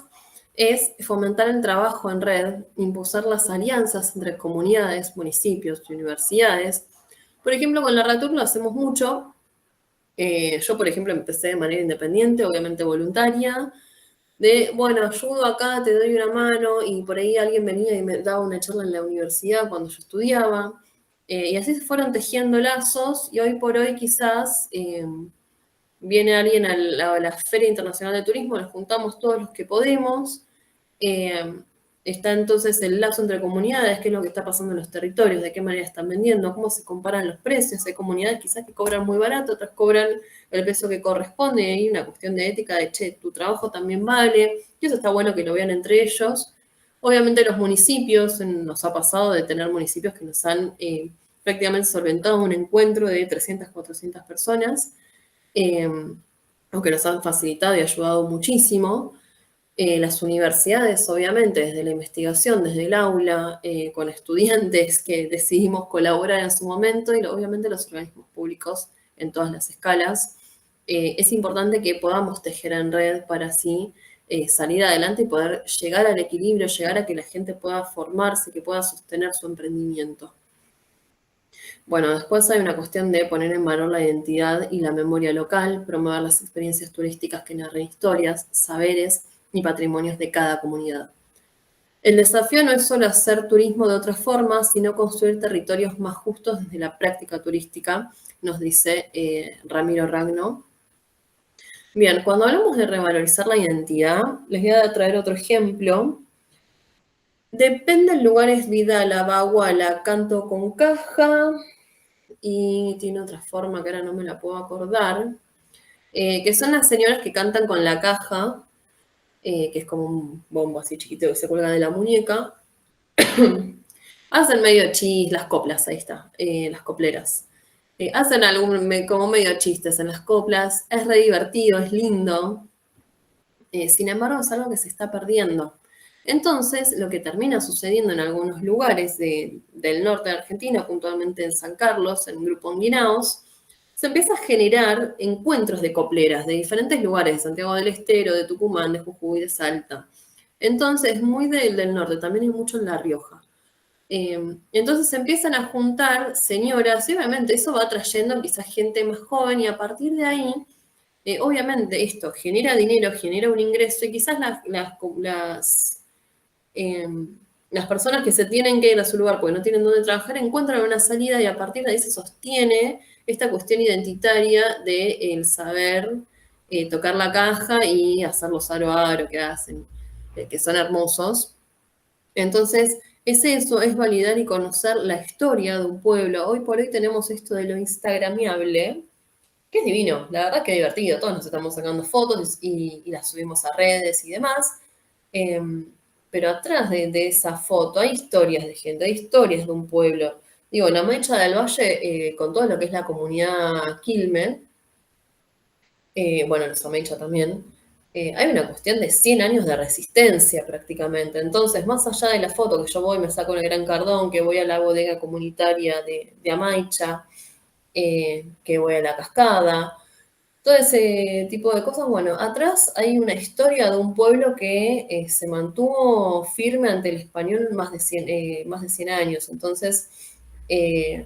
es fomentar el trabajo en red, impulsar las alianzas entre comunidades, municipios y universidades. Por ejemplo, con la RATUR lo hacemos mucho. Yo, por ejemplo, empecé de manera independiente, obviamente voluntaria, de, bueno, ayudo acá, te doy una mano, y por ahí alguien venía y me daba una charla en la universidad cuando yo estudiaba. Y así se fueron tejiendo lazos, y hoy por hoy quizás viene alguien a la Feria Internacional de Turismo, nos juntamos todos los que podemos. eh, Está entonces el lazo entre comunidades, qué es lo que está pasando en los territorios, de qué manera están vendiendo, cómo se comparan los precios. Hay comunidades quizás que cobran muy barato, otras cobran el precio que corresponde, y hay una cuestión de ética de, che, tu trabajo también vale, y eso está bueno que lo vean entre ellos. Obviamente los municipios, nos ha pasado de tener municipios que nos han prácticamente solventado un encuentro de 300, 400 personas, eh, o que nos han facilitado y ayudado muchísimo. Las universidades, obviamente, desde la investigación, desde el aula, con estudiantes que decidimos colaborar en su momento, y obviamente los organismos públicos en todas las escalas. Es importante que podamos tejer en red para así salir adelante y poder llegar al equilibrio, llegar a que la gente pueda formarse, que pueda sostener su emprendimiento. Bueno, después hay una cuestión de poner en valor la identidad y la memoria local, promover las experiencias turísticas que narren historias, saberes y patrimonios de cada comunidad. El desafío no es solo hacer turismo de otra forma, sino construir territorios más justos desde la práctica turística, nos dice Ramiro Ragno. Bien, cuando hablamos de revalorizar la identidad, les voy a traer otro ejemplo. Depende del lugar, es Vidala, Baguala, Canto con Caja, y tiene otra forma que ahora no me la puedo acordar, que son las señoras que cantan con la caja, que es como un bombo así chiquito que se cuelga de la muñeca. Hacen medio chis, las coplas, ahí está, las copleras. Hacen como medio chistes en las coplas, es re divertido, es lindo. Sin embargo, es algo que se está perdiendo. Entonces, lo que termina sucediendo en algunos lugares del norte de Argentina, puntualmente en San Carlos, en Grupo Anguinaos, se empieza a generar encuentros de copleras de diferentes lugares, de Santiago del Estero, de Tucumán, de Jujuy, de Salta. Entonces, muy del norte, también hay mucho en La Rioja. Entonces se empiezan a juntar señoras, y obviamente eso va atrayendo quizás gente más joven, y a partir de ahí obviamente esto genera dinero, genera un ingreso, y quizás eh, las personas que se tienen que ir a su lugar porque no tienen dónde trabajar encuentran una salida, y a partir de ahí se sostiene esta cuestión identitaria de el saber tocar la caja y hacer los aro aro que hacen, que son hermosos. Entonces, es eso, es validar y conocer la historia de un pueblo. Hoy por hoy tenemos esto de lo instagramiable, que es divino, la verdad que es divertido, todos nos estamos sacando fotos y las subimos a redes y demás. Pero atrás de esa foto hay historias de gente, hay historias de un pueblo. Digo, la Mecha del Valle, con todo lo que es la comunidad Quilmes, bueno, el Somecha también, hay una cuestión de 100 años de resistencia prácticamente. Entonces, más allá de la foto que yo voy, me saco en el Gran Cardón, que voy a la bodega comunitaria de Amaicha, que voy a la cascada, todo ese tipo de cosas. Bueno, atrás hay una historia de un pueblo que se mantuvo firme ante el español más de 100 años. Entonces, eh,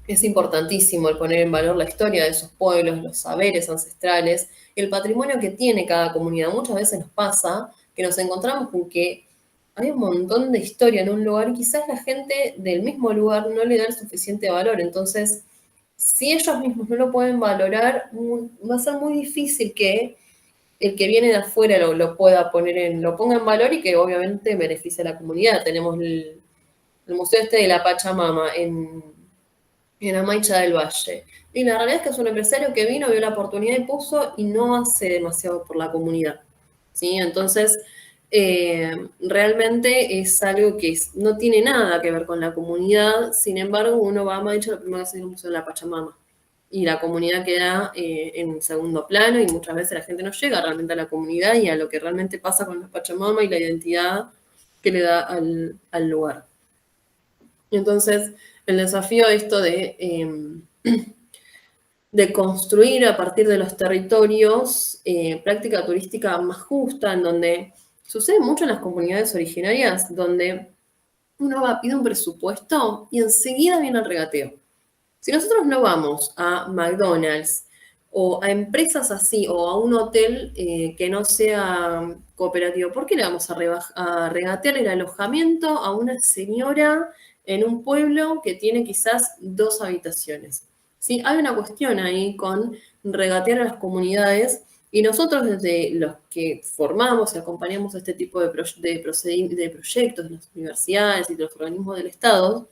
es importantísimo el poner en valor la historia de esos pueblos, los saberes ancestrales, el patrimonio que tiene cada comunidad. Muchas veces nos pasa que nos encontramos con que hay un montón de historia en un lugar y quizás la gente del mismo lugar no le da el suficiente valor. Entonces, si ellos mismos no lo pueden valorar, va a ser muy difícil que el que viene de afuera lo pueda lo ponga en valor y que obviamente beneficie a la comunidad. Tenemos el museo este de la Pachamama en Amaicha del Valle. Y la realidad es que es un empresario que vino, vio la oportunidad y puso y no hace demasiado por la comunidad. ¿Sí? Entonces, realmente es algo que no tiene nada que ver con la comunidad. Sin embargo, uno va a Amaicha, lo primero que hace es el museo de la Pachamama. Y la comunidad queda en segundo plano y muchas veces la gente no llega realmente a la comunidad y a lo que realmente pasa con la Pachamama y la identidad que le da al lugar. Entonces, el desafío de esto de construir a partir de los territorios práctica turística más justa, en donde sucede mucho en las comunidades originarias, donde uno va, pide un presupuesto y enseguida viene el regateo. Si nosotros no vamos a McDonald's o a empresas así o a un hotel que no sea cooperativo, ¿por qué le vamos a regatear el alojamiento a una señora en un pueblo que tiene quizás 2 habitaciones? ¿Sí? Hay una cuestión ahí con regatear a las comunidades y nosotros desde los que formamos y acompañamos este tipo de proyectos de las universidades y de los organismos del Estado,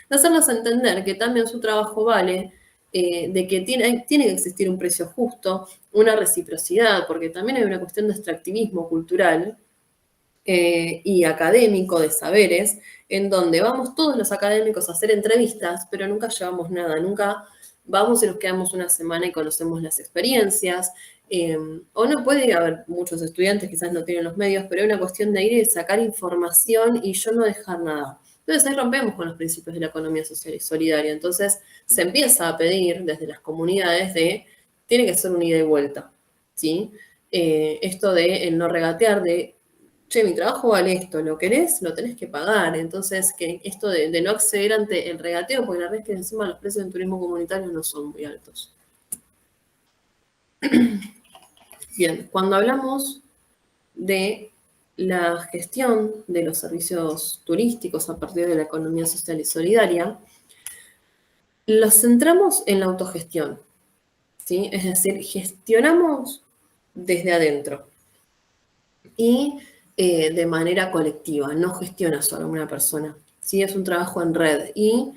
de hacerlos entender que también su trabajo vale, de que tiene que existir un precio justo, una reciprocidad, porque también hay una cuestión de extractivismo cultural y académico de saberes, en donde vamos todos los académicos a hacer entrevistas, pero nunca llevamos nada, nunca vamos y nos quedamos una semana y conocemos las experiencias. O no puede haber muchos estudiantes, quizás no tienen los medios, pero hay una cuestión de ir y sacar información y yo no dejar nada. Entonces ahí rompemos con los principios de la economía social y solidaria. Entonces se empieza a pedir desde las comunidades tiene que ser una ida y vuelta, ¿sí? Esto de el no regatear, de che, mi trabajo vale esto, ¿lo querés? Lo tenés que pagar. Entonces, que esto de no acceder ante el regateo, porque la verdad es que encima los precios en turismo comunitario no son muy altos. Bien, cuando hablamos de la gestión de los servicios turísticos a partir de la economía social y solidaria, los centramos en la autogestión, ¿sí? Es decir, gestionamos desde adentro y de manera colectiva, no gestiona solo una persona, ¿sí? Es un trabajo en red y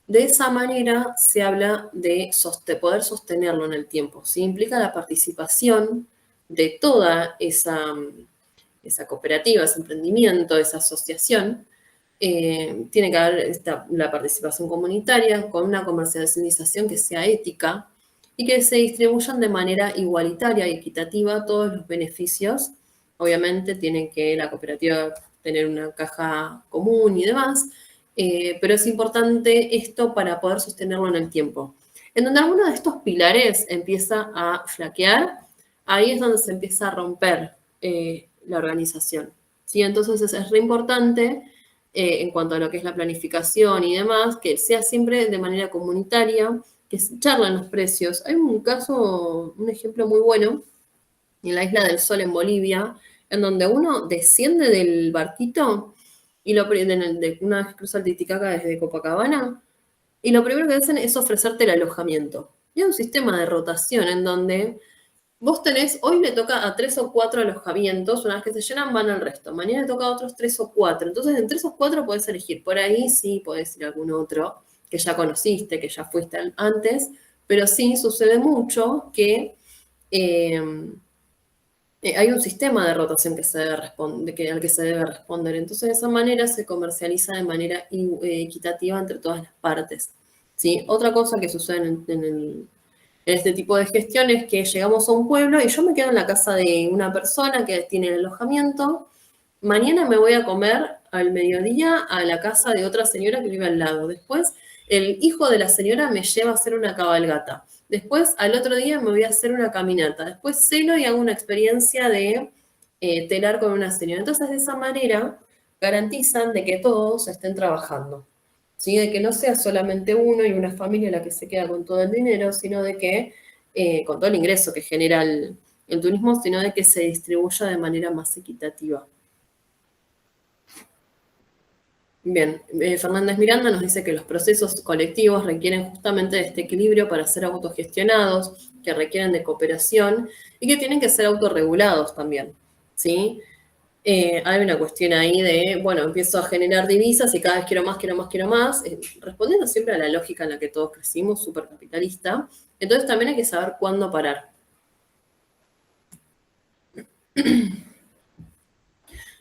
de esa manera se habla de poder sostenerlo en el tiempo, ¿sí? Implica la participación de toda esa cooperativa, ese emprendimiento, esa asociación. Tiene que haber la participación comunitaria con una comercialización que sea ética y que se distribuyan de manera igualitaria y equitativa todos los beneficios. Obviamente tiene que la cooperativa tener una caja común y demás, pero es importante esto para poder sostenerlo en el tiempo. En donde alguno de estos pilares empieza a flaquear, ahí es donde se empieza a romper la organización. ¿Sí? Entonces es re importante en cuanto a lo que es la planificación y demás, que sea siempre de manera comunitaria, que se charlan los precios. Hay un caso, un ejemplo muy bueno, en la Isla del Sol en Bolivia, en donde uno desciende del barquito y una vez que cruza el Titicaca desde Copacabana, y lo primero que hacen es ofrecerte el alojamiento. Y hay un sistema de rotación en donde vos hoy le toca a 3 o 4 alojamientos, una vez que se llenan van al resto, mañana le toca a otros 3 o 4, entonces en 3 o 4 podés elegir, por ahí sí podés ir a algún otro que ya conociste, que ya fuiste antes, pero sí sucede mucho que eh, hay un sistema de rotación que se debe al que se debe responder, entonces de esa manera se comercializa de manera equitativa entre todas las partes. ¿Sí? Otra cosa que sucede en este tipo de gestiones que llegamos a un pueblo y yo me quedo en la casa de una persona que tiene el alojamiento. Mañana me voy a comer al mediodía a la casa de otra señora que vive al lado. Después, el hijo de la señora me lleva a hacer una cabalgata. Después, al otro día me voy a hacer una caminata. Después ceno y hago una experiencia de telar con una señora. Entonces, de esa manera, garantizan de que todos estén trabajando. ¿Sí? De que no sea solamente uno y una familia la que se queda con todo el dinero, sino de que, con todo el ingreso que genera el turismo, sino de que se distribuya de manera más equitativa. Bien, Fernández Miranda nos dice que los procesos colectivos requieren justamente de este equilibrio para ser autogestionados, que requieren de cooperación y que tienen que ser autorregulados también, ¿sí? Hay una cuestión ahí de, bueno, empiezo a generar divisas y cada vez quiero más, quiero más, quiero más, respondiendo siempre a la lógica en la que todos crecimos, súper capitalista. Entonces también hay que saber cuándo parar.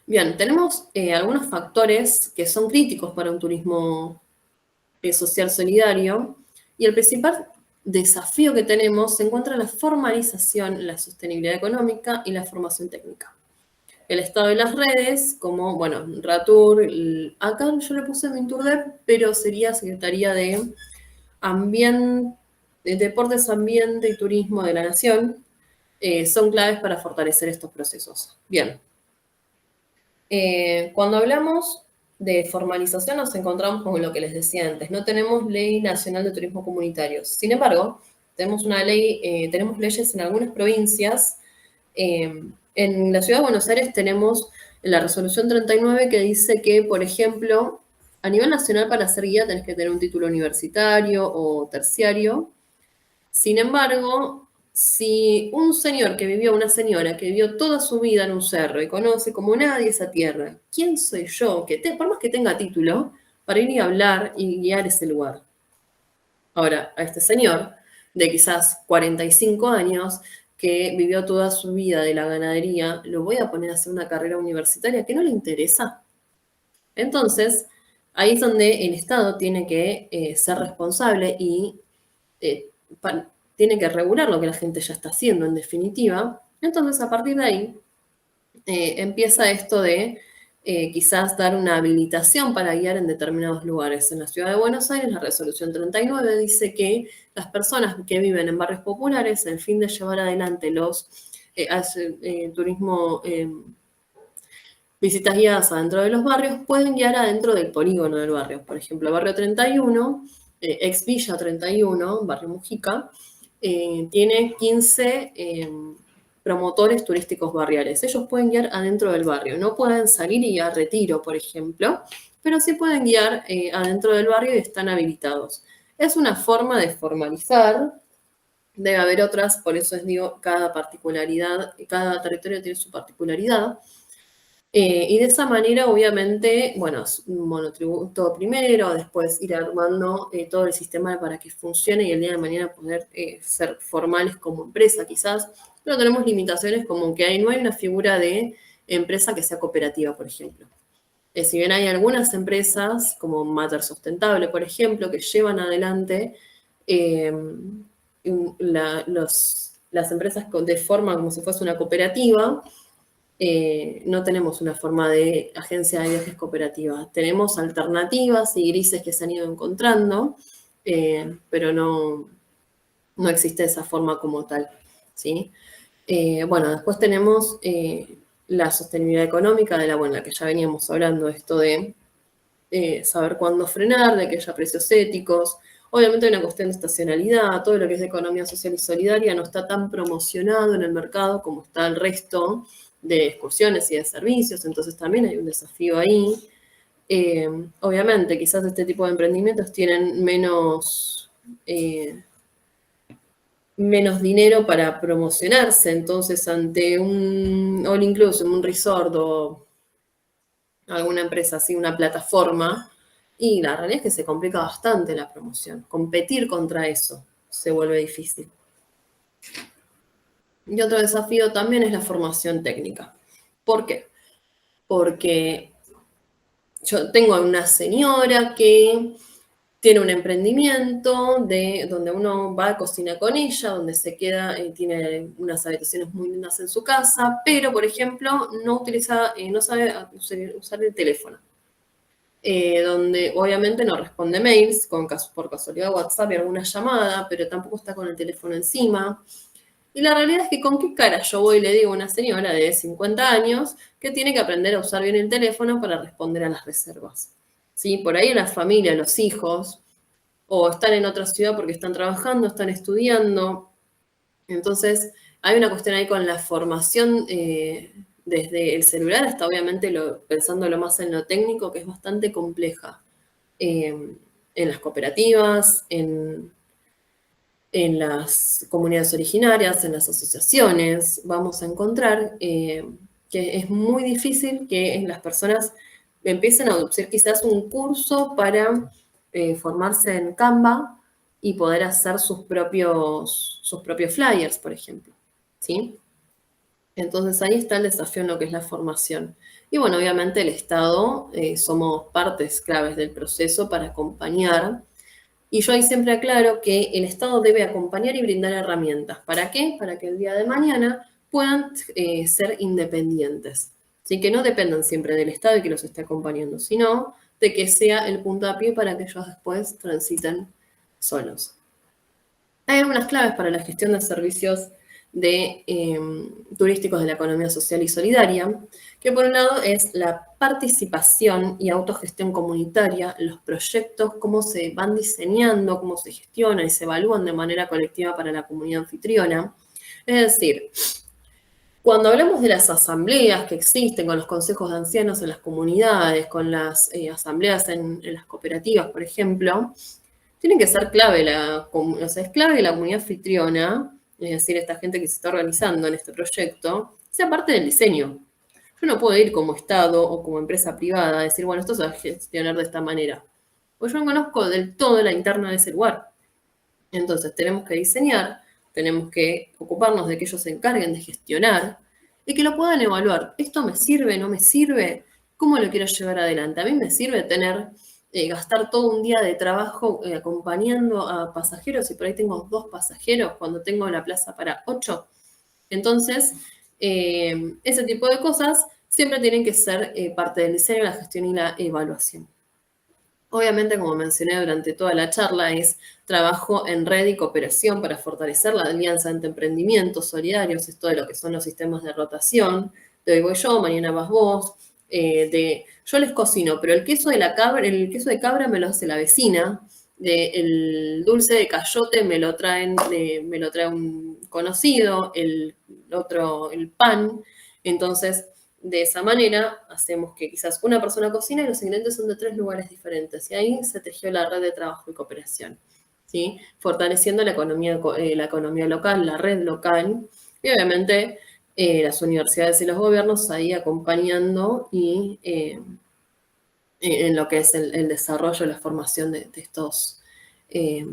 Bien, tenemos algunos factores que son críticos para un turismo social solidario y el principal desafío que tenemos se encuentra en la formalización, la sostenibilidad económica y la formación técnica. El estado de las redes, como, bueno, Ratur, acá yo le puse Minturdep, pero sería Secretaría de Deportes, Ambiente y Turismo de la Nación, son claves para fortalecer estos procesos. Bien, cuando hablamos de formalización nos encontramos con lo que les decía antes. No tenemos ley nacional de turismo comunitario. Sin embargo, tenemos tenemos leyes en algunas provincias. En la ciudad de Buenos Aires tenemos la resolución 39 que dice que, por ejemplo, a nivel nacional para ser guía tenés que tener un título universitario o terciario. Sin embargo, si un señor que vivió, una señora que vivió toda su vida en un cerro y conoce como nadie esa tierra, ¿quién soy yo, por más que tenga título, para ir y hablar y guiar ese lugar? Ahora, a este señor de quizás 45 años que vivió toda su vida de la ganadería, lo voy a poner a hacer una carrera universitaria que no le interesa. Entonces, ahí es donde el Estado tiene que ser responsable y eh, tiene que regular lo que la gente ya está haciendo, en definitiva. Entonces, a partir de ahí, empieza esto de quizás dar una habilitación para guiar en determinados lugares. En la ciudad de Buenos Aires, la resolución 39 dice que las personas que viven en barrios populares, en fin de llevar adelante los turismo, visitas guiadas adentro de los barrios, pueden guiar adentro del polígono del barrio. Por ejemplo, barrio 31, ex Villa 31, barrio Mujica, tiene 15 promotores turísticos barriales. Ellos pueden guiar adentro del barrio. No pueden salir y ir a Retiro, por ejemplo, pero sí pueden guiar adentro del barrio y están habilitados. Es una forma de formalizar. Debe haber otras, por eso digo, cada particularidad, cada territorio tiene su particularidad. Y de esa manera, obviamente, bueno, monotributo primero, después ir armando todo el sistema para que funcione y el día de mañana poder ser formales como empresa, quizás. Pero tenemos limitaciones como que no hay una figura de empresa que sea cooperativa, por ejemplo. Si bien hay algunas empresas, como Mater Sustentable, por ejemplo, que llevan adelante eh, las empresas de forma como si fuese una cooperativa, no tenemos una forma de agencia de viajes cooperativa. Tenemos alternativas y grises que se han ido encontrando, pero no existe esa forma como tal, ¿sí? Bueno, después tenemos la sostenibilidad económica, de la que ya veníamos hablando, esto de saber cuándo frenar, de que haya precios éticos. Obviamente hay una cuestión de estacionalidad, todo lo que es de economía social y solidaria no está tan promocionado en el mercado como está el resto de excursiones y de servicios, entonces también hay un desafío ahí. Obviamente, quizás este tipo de emprendimientos tienen menos dinero para promocionarse, entonces ante un all inclusive, un resort o alguna empresa así, una plataforma, y la realidad es que se complica bastante la promoción. Competir contra eso se vuelve difícil. Y otro desafío también es la formación técnica. ¿Por qué? Porque yo tengo una señora que tiene un emprendimiento donde uno va a cocinar con ella, donde se queda, tiene unas habitaciones muy lindas en su casa, pero, por ejemplo, no sabe usar el teléfono. Donde obviamente no responde mails, por casualidad WhatsApp y alguna llamada, pero tampoco está con el teléfono encima. Y la realidad es que con qué cara yo voy y le digo a una señora de 50 años que tiene que aprender a usar bien el teléfono para responder a las reservas. ¿Sí? Por ahí la familia, los hijos, o están en otra ciudad porque están trabajando, están estudiando. Entonces, hay una cuestión ahí con la formación desde el celular hasta obviamente pensándolo más en lo técnico, que es bastante compleja. En las cooperativas, en las comunidades originarias, en las asociaciones, vamos a encontrar que es muy difícil que las personas empiecen a adoptar quizás un curso para formarse en Canva y poder hacer sus propios flyers, por ejemplo. ¿Sí? Entonces ahí está el desafío en lo que es la formación. Y bueno, obviamente el Estado somos partes claves del proceso para acompañar. Y yo ahí siempre aclaro que el Estado debe acompañar y brindar herramientas. ¿Para qué? Para que el día de mañana puedan ser independientes. Así que no dependan siempre del Estado y que los esté acompañando, sino de que sea el puntapié para que ellos después transiten solos. Hay algunas claves para la gestión de servicios turísticos de la economía social y solidaria, que por un lado es la participación y autogestión comunitaria, los proyectos, cómo se van diseñando, cómo se gestionan y se evalúan de manera colectiva para la comunidad anfitriona. Es decir, cuando hablamos de las asambleas que existen con los consejos de ancianos en las comunidades, con las asambleas en las cooperativas, por ejemplo, tiene que ser clave es clave que la comunidad anfitriona, es decir, esta gente que se está organizando en este proyecto, sea parte del diseño. Yo no puedo ir como Estado o como empresa privada a decir, bueno, esto se va a gestionar de esta manera. Pues yo no conozco del todo la interna de ese lugar. Entonces tenemos que diseñar, tenemos que ocuparnos de que ellos se encarguen de gestionar y que lo puedan evaluar. ¿Esto me sirve? ¿No me sirve? ¿Cómo lo quiero llevar adelante? A mí me sirve gastar todo un día de trabajo acompañando a pasajeros y por ahí tengo 2 pasajeros cuando tengo la plaza para 8. Entonces, ese tipo de cosas siempre tienen que ser parte del diseño, la gestión y la evaluación. Obviamente, como mencioné durante toda la charla, es trabajo en red y cooperación para fortalecer la alianza entre emprendimientos solidarios, esto de lo que son los sistemas de rotación, de hoy voy yo, mañana vas vos, yo les cocino, pero el queso de cabra me lo hace la vecina, el dulce de cayote me lo trae un conocido, el pan, entonces de esa manera, hacemos que quizás una persona cocina y los ingredientes son de 3 lugares diferentes. Y ahí se tejió la red de trabajo y cooperación, ¿sí? Fortaleciendo la economía local, la red local, y obviamente las universidades y los gobiernos ahí acompañando y en lo que es el desarrollo, la formación eh,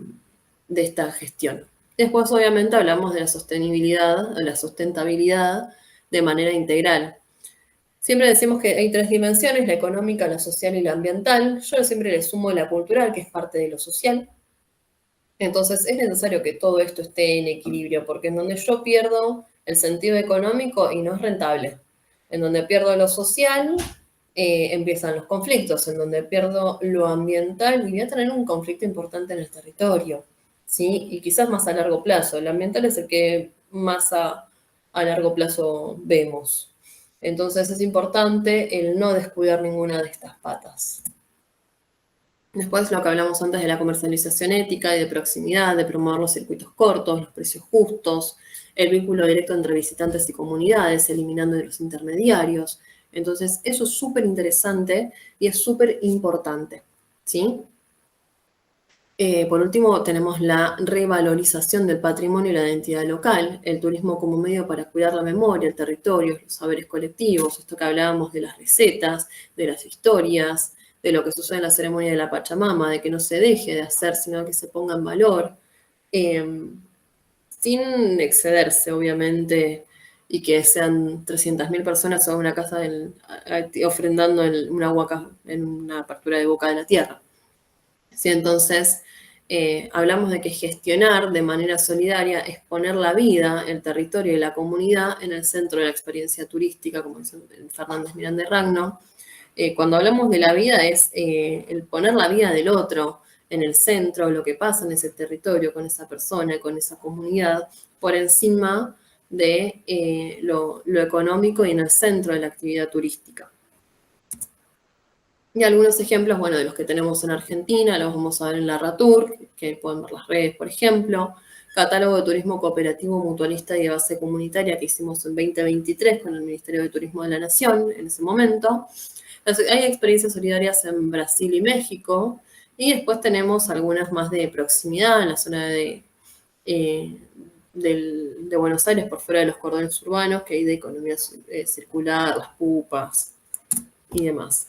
de esta gestión. Después, obviamente, hablamos de la sostenibilidad, de la sustentabilidad de manera integral. Siempre decimos que hay 3 dimensiones, la económica, la social y la ambiental. Yo siempre le sumo la cultural, que es parte de lo social. Entonces es necesario que todo esto esté en equilibrio, porque en donde yo pierdo el sentido económico y no es rentable. En donde pierdo lo social, empiezan los conflictos. En donde pierdo lo ambiental, y voy a tener un conflicto importante en el territorio, ¿sí? Y quizás más a largo plazo. El ambiental es el que más a largo plazo vemos. Entonces es importante el no descuidar ninguna de estas patas. Después lo que hablamos antes de la comercialización ética y de proximidad, de promover los circuitos cortos, los precios justos, el vínculo directo entre visitantes y comunidades, eliminando los intermediarios. Entonces eso es súper interesante y es súper importante, ¿sí? Por último, tenemos la revalorización del patrimonio y la identidad local, el turismo como medio para cuidar la memoria, el territorio, los saberes colectivos, esto que hablábamos de las recetas, de las historias, de lo que sucede en la ceremonia de la Pachamama, de que no se deje de hacer, sino que se ponga en valor, sin excederse, obviamente, y que sean 300.000 personas a una casa ofrendando una huaca en una apertura de boca de la tierra. ¿Sí? Entonces, hablamos de que gestionar de manera solidaria es poner la vida, el territorio y la comunidad en el centro de la experiencia turística, como dice Fernández Miranda de Ragno. Cuando hablamos de la vida es el poner la vida del otro en el centro, lo que pasa en ese territorio, con esa persona, con esa comunidad, por encima de lo económico y en el centro de la actividad turística. Y algunos ejemplos, bueno, de los que tenemos en Argentina, los vamos a ver en la RATUR, que pueden ver las redes, por ejemplo. Catálogo de Turismo Cooperativo, Mutualista y de Base Comunitaria que hicimos en 2023 con el Ministerio de Turismo de la Nación en ese momento. Hay experiencias solidarias en Brasil y México. Y después tenemos algunas más de proximidad en la zona de de Buenos Aires por fuera de los cordones urbanos, que hay de economía circular, las pupas y demás.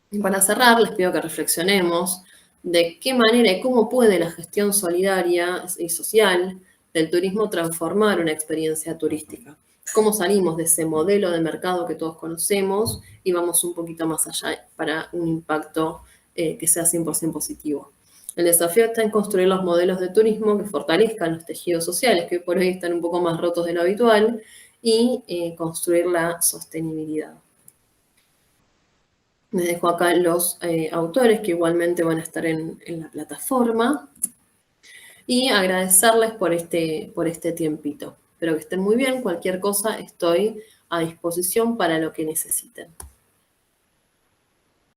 Y para cerrar, les pido que reflexionemos de qué manera y cómo puede la gestión solidaria y social del turismo transformar una experiencia turística. Cómo salimos de ese modelo de mercado que todos conocemos y vamos un poquito más allá para un impacto que sea 100% positivo. El desafío está en construir los modelos de turismo que fortalezcan los tejidos sociales, que por hoy están un poco más rotos de lo habitual, y construir la sostenibilidad. Les dejo acá los autores que igualmente van a estar en la plataforma y agradecerles por este tiempito. Espero que estén muy bien. Cualquier cosa estoy a disposición para lo que necesiten.